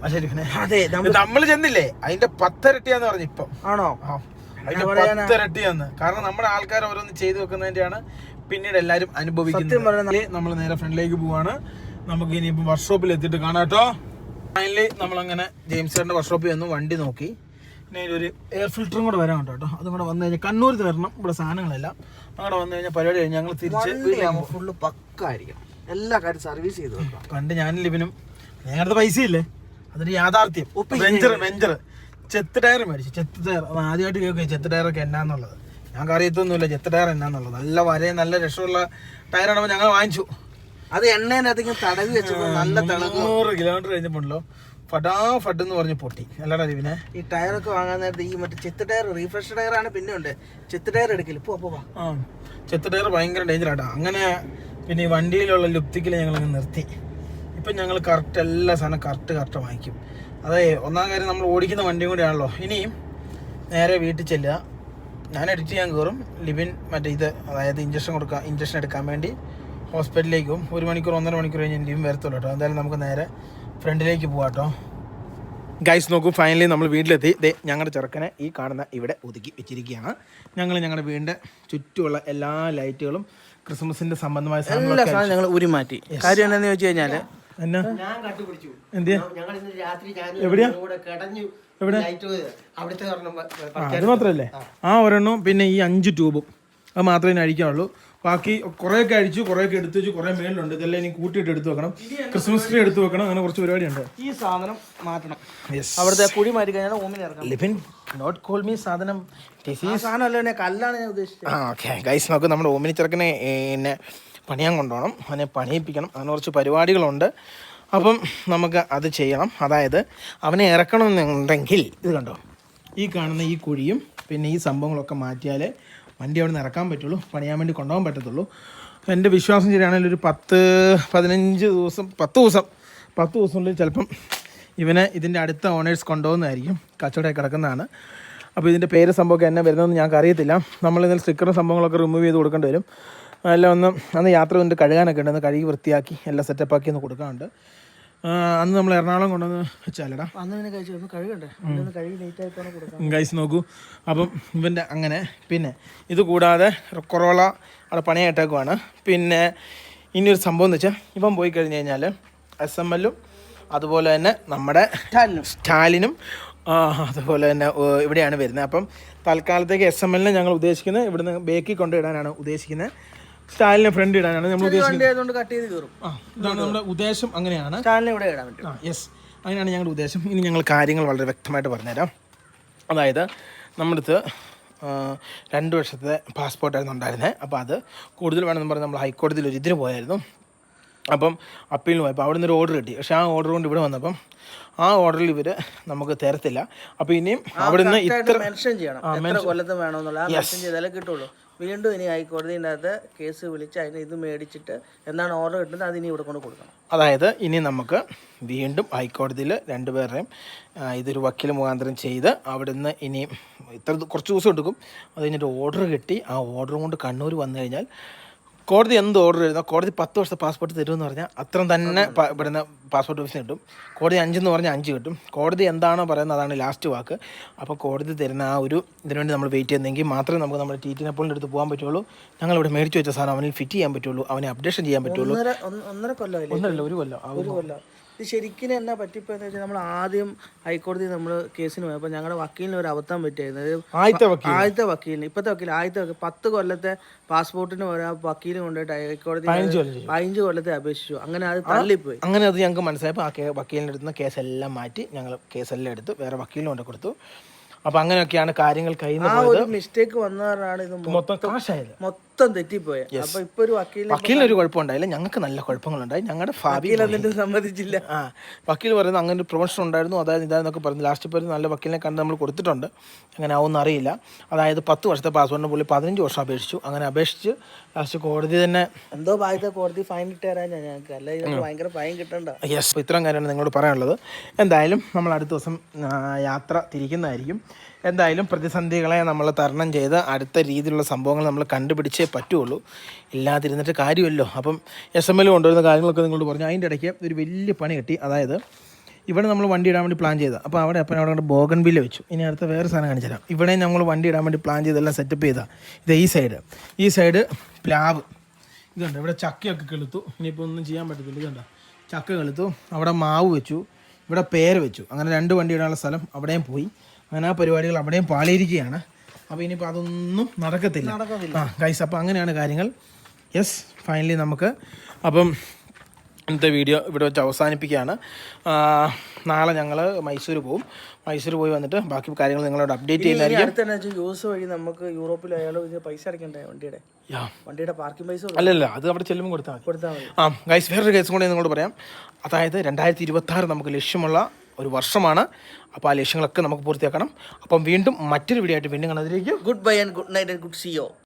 അതെ, നമ്മൾ ചെന്നില്ലേ അതിന്റെ 10 ഇരട്ടിയാന്ന് പറഞ്ഞു. ഇപ്പം ആണോ? അതിന്റെ 10 ഇരട്ടിയാന്ന്. കാരണം നമ്മുടെ ആൾക്കാർ ഓരോന്ന് ചെയ്തു വെക്കുന്നതിന്റെയാണ് പിന്നീട് എല്ലാരും അനുഭവിക്കുന്നത്. നമ്മൾ നേരെ ഫ്രണ്ടിലേക്ക് പോവാണ്. നമുക്ക് ഇനിയിപ്പം വർക്ക്ഷോപ്പിൽ എത്തിയിട്ട് കാണാം കേട്ടോ. ഫൈനലി നമ്മളങ്ങനെ ജെയിംസ് വർക്ക്ഷോപ്പിൽ വന്ന് വണ്ടി നോക്കി. പിന്നെ ഒരു എയർ ഫിൽറ്ററും കൂടെ വരാൻ കേട്ടോ. അതും കൂടെ വന്നു കഴിഞ്ഞാൽ കണ്ണൂർ തരണം ഇവിടെ സാധനങ്ങളെല്ലാം. അവിടെ വന്നു കഴിഞ്ഞാൽ പരിപാടി കഴിഞ്ഞ് ഞങ്ങൾ തിരിച്ച് ഫുള്ള് പക്കായിരിക്കും. എല്ലാ കാര്യം സർവീസ് ചെയ്തു പണ്ട് ഞാനും ലിബിനും. ഞങ്ങളുടെ പൈസ ഇല്ലേ, അതൊരു യാഥാർത്ഥ്യം. വെഞ്ചർ ചെത്ത് ടയർ മേടിച്ചു. ചെത്ത് ടയർ ആദ്യമായിട്ട് കേൾക്കുക ചെത്ത് ടയറൊക്കെ എന്നാന്നുള്ളത്. ഞങ്ങൾക്ക് അറിയത്തൊന്നുമില്ല ചെത്ത് ടയർ എന്നാന്നുള്ളത്. നല്ല വരയും നല്ല രക്ഷമുള്ള ടയറാണ് ഞങ്ങൾ വാങ്ങിച്ചു. അത് എണ്ണേനകത്ത് തടവി വെച്ചപ്പോൾ നല്ല 100 കിലോമീറ്റർ കഴിഞ്ഞപ്പോഴല്ലോ ഫട്ടാഫട്ട് എന്ന് പറഞ്ഞ് പൊട്ടി. അല്ലടാ ലിബിനെ, ഈ ടയറൊക്കെ വാങ്ങാൻ നേരത്തെ ഈ മറ്റേ ചെത്ത് ടയർ, റീഫ്രഷ് ടയറാണ്. പിന്നെ ഉണ്ട് ചെത്ത് ടയർ എടുക്കില്ല. ചെത്ത് ടയർ ഭയങ്കര ഡേഞ്ചറാട്ടാ. അങ്ങനെ പിന്നെ ഈ വണ്ടിയിലുള്ള ലുപ്തിക്കിൽ ഞങ്ങളങ്ങ് നിർത്തി. ഇപ്പം ഞങ്ങൾ കറക്റ്റ് എല്ലാ സാധനം കറക്റ്റ് വാങ്ങിക്കും. അതെ, ഒന്നാം കാര്യം നമ്മൾ ഓടിക്കുന്ന വണ്ടിയും കൂടിയാണല്ലോ. ഇനിയും നേരെ വീട്ടിൽ ചെല്ലുക. ഞാൻ എഡിറ്റ് ചെയ്യാൻ കയറും. ലിബിൻ മറ്റേ അതായത് ഇഞ്ചക്ഷൻ എടുക്കാൻ വേണ്ടി ഹോസ്പിറ്റലിലേക്ക് പോകും. 1 മണിക്കൂർ 1.5 മണിക്കൂർ കഴിഞ്ഞ് ലിബിൻ വരത്തുള്ളൂ കേട്ടോ. എന്തായാലും നമുക്ക് നേരെ ഫ്രണ്ടിലേക്ക് പോവാം കേട്ടോ. ഗൈസ് നോക്കൂ, ഫൈനലി നമ്മൾ വീട്ടിലെത്തി. ഞങ്ങളുടെ ചെറുക്കനെ ഈ കാണുന്ന ഇവിടെ ഒതുക്കി വെച്ചിരിക്കുകയാണ്. ഞങ്ങളുടെ വീടിൻ്റെ ചുറ്റുമുള്ള എല്ലാ ലൈറ്റുകളും ക്രിസ്മസിന്റെ സംബന്ധമായ സാധനം ഞങ്ങൾ ഊരി മാറ്റി. കാര്യം എന്താണെന്ന് ചോദിച്ചു കഴിഞ്ഞാൽ അത് മാത്രല്ലേ ആ ഒരെണ്ണം, പിന്നെ ഈ 5 ട്യൂബും അത് മാത്രമേ അഴിക്കാനുള്ളൂ. ബാക്കി കുറേയൊക്കെ അഴിച്ചു, കുറേയൊക്കെ എടുത്തു വെച്ചു, കുറേ മേളിലുണ്ട്. ഇതെല്ലാം ഇനി കൂട്ടിയിട്ട് എടുത്തു വെക്കണം. ക്രിസ്മസ് ട്രീ എടുത്തു വെക്കണം. അങ്ങനെ കുറച്ച് പരിപാടിയുണ്ട്. ഈ സാധനം മാറ്റണം. അവിടുത്തെ കുഴി മാറ്റി കഴിഞ്ഞാൽ ഓമിന് ഇറങ്ങാം. ലിബിൻ നോട്ട് കോൾ മീ സാധനം സാധനമല്ല, കല്ലാണ് ഞാൻ ഉദ്ദേശിച്ചത്. ഓക്കെ ഗൈസ് നോക്ക്, നമ്മുടെ ഓമിനി ചെറുക്കനെ എന്നെ പണിയാൻ കൊണ്ടുപോകണം, അവനെ പണിയിപ്പിക്കണം. അങ്ങനെ കുറച്ച് പരിപാടികളുണ്ട്. അപ്പം നമുക്ക് അത് ചെയ്യണം. അതായത് അവനെ ഇറക്കണമെന്നുണ്ടെങ്കിൽ ഇത് കണ്ടോ, ഈ കാണുന്ന ഈ കുഴിയും പിന്നെ ഈ സംഭവങ്ങളൊക്കെ മാറ്റിയാലേ വണ്ടി അവിടെ നിന്ന് ഇറക്കാൻ പറ്റുള്ളൂ, പണിയാൻ വേണ്ടി കൊണ്ടുപോകാൻ പറ്റത്തുള്ളൂ. എൻ്റെ വിശ്വാസം ശരിയാണെങ്കിൽ ഒരു 10-15 ദിവസം 10 ദിവസത്തിനുള്ളിൽ ചിലപ്പം ഇവനെ ഇതിൻ്റെ അടുത്ത ഓണേഴ്സ് കൊണ്ടുപോകുന്നതായിരിക്കും. കച്ചവടമായി കിടക്കുന്നതാണ്. അപ്പോൾ ഇതിൻ്റെ പേര് സംഭവമൊക്കെ എന്നെ വരുന്നതെന്ന് ഞങ്ങൾക്ക് അറിയത്തില്ല. നമ്മളിതിൽ സ്റ്റിക്കറും സംഭവങ്ങളൊക്കെ റിമൂവ് ചെയ്ത് കൊടുക്കേണ്ടി വരും. എല്ലാം അന്ന് യാത്ര കൊണ്ട് കഴുകാനൊക്കെ ഉണ്ട്. കഴുകി വൃത്തിയാക്കി എല്ലാം സെറ്റപ്പാക്കി ഒന്ന് കൊടുക്കാനുണ്ട്. അന്ന് നമ്മൾ എറണാകുളം കൊണ്ടുവന്ന് വെച്ചാലടാ ഗൈസ് നോക്കൂ. അപ്പം ഇവൻ്റെ അങ്ങനെ. പിന്നെ ഇത് കൂടാതെ കൊറോള അവിടെ പണിയായിട്ടേക്കുവാണ്. പിന്നെ ഇനിയൊരു സംഭവം എന്ന് വെച്ചാൽ ഇവൻ പോയി കഴിഞ്ഞ് കഴിഞ്ഞാൽ SML അതുപോലെ തന്നെ നമ്മുടെ സ്റ്റാലിനും അതുപോലെ തന്നെ ഇവിടെയാണ് വരുന്നത്. അപ്പം തൽക്കാലത്തേക്ക് SML ഞങ്ങൾ ഉദ്ദേശിക്കുന്നത് ഇവിടുന്ന് ബേക്കിൽ കൊണ്ടിടാനാണ് ഉദ്ദേശിക്കുന്നത്. സ്റ്റാലിനെ ഫ്രണ്ട് ഇടാനാണ് നമ്മൾ ഉദ്ദേശിക്കുന്നത്. വണ്ടി ആയതുകൊണ്ട് കട്ട് ചെയ്ത് കയറും. ഇതാണ് നമ്മുടെ ഉദ്ദേശം, അങ്ങനെയാണ്. സ്റ്റാലിനെ ഇവിടെ ഇടാൻ പറ്റും. യെസ്, അങ്ങനെയാണ് ഞങ്ങളുടെ ഉദ്ദേശം. ഇനി ഞങ്ങൾ കാര്യങ്ങൾ വളരെ വ്യക്തമായിട്ട് പറഞ്ഞുതരാം. അതായത് നമ്മുടെ അടുത്ത് 2 വർഷത്തെ പാസ്പോർട്ടായിരുന്നു ഉണ്ടായിരുന്നത്. അപ്പോൾ അത് കൂടുതൽ വേണമെന്ന് പറഞ്ഞ് നമ്മൾ ഹൈക്കോടതിയിൽ ഒരു ഇതിന് പോയായിരുന്നു. അപ്പം അപ്പീലിന് പോയപ്പോൾ അവിടെ നിന്ന് ഒരു ഓർഡർ കിട്ടി. പക്ഷേ ആ ഓർഡർ കൊണ്ട് ഇവിടെ വന്നപ്പം ആ ഓർഡറിൽ ഇവർ നമുക്ക് തരത്തില്ല. അപ്പോൾ ഇനിയും അവിടെ നിന്ന് ഇത്ര മെൻഷൻ ചെയ്യണം, എത്ര കൊല്ലത്ത് വേണമെന്നുള്ള ആ മെൻഷൻ ചെയ്താലേ കിട്ടുള്ളൂ. വീണ്ടും ഇനി ഹൈക്കോടതിൻ്റെ അകത്ത് കേസ് വിളിച്ച് അതിന് ഇത് മേടിച്ചിട്ട് എന്താണ് ഓർഡർ കിട്ടുന്നത് അതിനി ഇവിടെ കൊണ്ട് കൊടുക്കണം. അതായത് ഇനി നമുക്ക് വീണ്ടും ഹൈക്കോടതിയിൽ 2 പേരുടെയും ഇതൊരു വക്കീൽ മുഖാന്തരം ചെയ്ത് അവിടുന്ന് ഇനിയും കുറച്ച് ദിവസം എടുക്കും. അത് കഴിഞ്ഞിട്ട് ഓർഡർ കിട്ടി. ആ ഓർഡർ കൊണ്ട് കണ്ണൂർ വന്നു കഴിഞ്ഞാൽ കോടതി എന്ത് ഓർഡർ എഴുതുന്നോ, കോടതി 10 വർഷത്തെ പാസ്പോർട്ട് തരുമെന്ന് പറഞ്ഞാൽ അത്രയും തന്നെ ഇവിടുന്ന് പാസ്പോർട്ട് ഓഫീസിന് കിട്ടും. കോടതി 5 എന്ന് പറഞ്ഞാൽ 5 കിട്ടും. കോടതി എന്താണോ പറയുന്നത് അതാണ് ലാസ്റ്റ് വാക്ക്. അപ്പോൾ കോടതി തരുന്ന ആ ഒരു ഇതിനുവേണ്ടി നമ്മൾ വെയിറ്റ് ചെയ്യുന്നെങ്കിൽ മാത്രമേ നമുക്ക് നമ്മുടെ ടി നെപ്പോളിൻ്റെ അടുത്ത് പോകാൻ പറ്റുള്ളൂ. ഞങ്ങളിവിടെ മേടിച്ച് വെച്ച സാധനം അവനിൽ ഫിറ്റ് ചെയ്യാൻ പറ്റുള്ളൂ, അവനെ അപ്ഡേഷൻ ചെയ്യാൻ പറ്റുള്ളൂ. 1.5 കൊല്ലം, 1 കൊല്ലം. ഇത് ശരിക്കും എന്നാ പറ്റിപ്പോയെന്ന് വെച്ചാൽ നമ്മൾ ആദ്യം ഹൈക്കോടതി നമ്മൾ കേസിന് പോയപ്പോൾ ഞങ്ങളുടെ വക്കീലിന് ഒരു അബദ്ധം പറ്റിയായിരുന്നു. ആദ്യത്തെ വക്കീലിന്, ഇപ്പോഴത്തെ വക്കീൽ, ആദ്യത്തെ 10 കൊല്ലത്തെ പാസ്പോർട്ടിന് ഒരാ വക്കീൽ കൊണ്ടുപോയിട്ട് ഹൈക്കോടതി 15 കൊല്ലത്തെ അപേക്ഷിച്ചു. അങ്ങനെ അത് തള്ളിപ്പോയി. അങ്ങനെ അത് ഞങ്ങൾക്ക് മനസ്സിലായപ്പോൾ ആ വക്കീലിൻ്റെ അടുത്ത് നിന്ന് കേസെല്ലാം മാറ്റി ഞങ്ങൾ കേസെല്ലാം എടുത്ത് വേറെ വക്കീലിന് കൊണ്ട് കൊടുത്തു. അപ്പോൾ അങ്ങനെയൊക്കെയാണ് കാര്യങ്ങൾ കയ്യിൽ നിന്ന് പോയത്. മിസ്റ്റേക്ക് വന്നതാണ് ഇത് മൊത്തം കാശായത്, മൊത്തം തെറ്റിപ്പോയത്. അപ്പോൾ ഇപ്പോൾ ഒരു വക്കീലിനൊരു കുഴപ്പമുണ്ടായില്ല, ഞങ്ങൾക്ക് നല്ല കുഴപ്പങ്ങളുണ്ടായി. ഞങ്ങളുടെ സമ്മതിച്ചില്ല. വക്കീൽ പറയുന്നത് അങ്ങനെ ഒരു പ്രൊമോഷൻ ഉണ്ടായിരുന്നു, അതായത് ഇതാന്നൊക്കെ പറഞ്ഞു. ലാസ്റ്റ് പേര് നല്ല വക്കീലിനെ കണ്ട് നമ്മൾ കൊടുത്തിട്ടുണ്ട്. അങ്ങനെ ആവുമെന്ന് അറിയില്ല. അതായത് 10 വർഷത്തെ പാസ്പോർട്ടിന് പുള്ളി 15 വർഷം അപേക്ഷിച്ചു. അങ്ങനെ അപേക്ഷിച്ച് ലാസ്റ്റ് കോടതി തന്നെ എന്തോ ഭാഗത്തെ കോടതി ഫൈൻ ഇട്ട് തരാൻ ഞങ്ങൾക്ക്, അല്ലെങ്കിൽ ഭയങ്കര ഫൈൻ കിട്ടണ്ട. യെസ്, ഇത്രയും കാര്യമാണ് നിങ്ങളോട് പറയാനുള്ളത്. എന്തായാലും നമ്മൾ അടുത്ത ദിവസം യാത്ര തിരിക്കുന്നതായിരിക്കും. എന്തായാലും പ്രതിസന്ധികളെ നമ്മൾ തരണം ചെയ്ത് അടുത്ത രീതിയിലുള്ള സംഭവങ്ങൾ നമ്മൾ കണ്ടുപിടിച്ചേ പറ്റുള്ളൂ, ഇല്ലാതിരുന്നിട്ട് കാര്യമല്ലോ. അപ്പം SML കൊണ്ടുവരുന്ന കാര്യങ്ങളൊക്കെ നിങ്ങളോട് പറഞ്ഞു. അതിൻ്റെ ഇടയ്ക്ക് ഒരു വലിയ പണി കിട്ടി. അതായത് ഇവിടെ നമ്മൾ വണ്ടി ഇടാൻ വേണ്ടി പ്ലാൻ ചെയ്ത, അപ്പോൾ അവിടെ അപ്പം അവിടെ ബോഗൺവില്ല വെച്ചു. ഇനി അടുത്ത വേറെ സാധനം കാണിച്ചു തരാം. ഇവിടെ നമ്മൾ വണ്ടി ഇടാൻ വേണ്ടി പ്ലാൻ ചെയ്തെല്ലാം സെറ്റപ്പ് ചെയ്താൽ ഇത് ഈ സൈഡ് പ്ലാവ് ഇതുണ്ട്. ഇവിടെ ചക്കയൊക്കെ കെളുത്തു. ഇനിയിപ്പോൾ ഒന്നും ചെയ്യാൻ പറ്റത്തില്ല. ഇതുണ്ട്, ചക്ക കെളുത്തു. അവിടെ മാവ് വെച്ചു, ഇവിടെ പേര വെച്ചു. അങ്ങനെ 2 വണ്ടി ഇടാനുള്ള സ്ഥലം അവിടെയും പോയി. അങ്ങനെ ആ പരിപാടികൾ അവിടെയും പാളിയിരിക്കുകയാണ്. അപ്പോൾ ഇനിയിപ്പോൾ അതൊന്നും നടക്കത്തില്ല. ഗൈസ്, അപ്പോൾ അങ്ങനെയാണ് കാര്യങ്ങൾ. യെസ്, ഫൈനലി നമുക്ക് അപ്പം ഇന്നത്തെ വീഡിയോ ഇവിടെ വെച്ച് അവസാനിപ്പിക്കുകയാണ്. നാളെ ഞങ്ങൾ മൈസൂർ പോകും. മൈസൂർ പോയി വന്നിട്ട് ബാക്കി കാര്യങ്ങൾ നിങ്ങളോട് അപ്ഡേറ്റ് ചെയ്യുന്നതായിരിക്കും. യൂസ് വഴി നമുക്ക് യൂറോപ്പിൽ അയാൾ പൈസ അടയ്ക്കണ്ടേ വണ്ടിയുടെ പാർക്കിംഗ് പൈസ? അല്ലല്ല, അത് അവിടെ ചെല്ലുമ്പോൾ കൊടുത്താൽ മതി. ഗൈസ്, വേറൊരു കേസും കൂടി നിങ്ങളോട് പറയാം. അതായത് 2026 നമുക്ക് ലക്ഷ്യമുള്ള ഒരു വർഷമാണ്. അപ്പോൾ ആ ലക്ഷ്യങ്ങളൊക്കെ നമുക്ക് പൂർത്തിയാക്കണം. അപ്പം വീണ്ടും മറ്റൊരു വീഡിയോ ആയിട്ട് വീണ്ടും കാണാതിരിക്കും. Good bye and good night and good see U.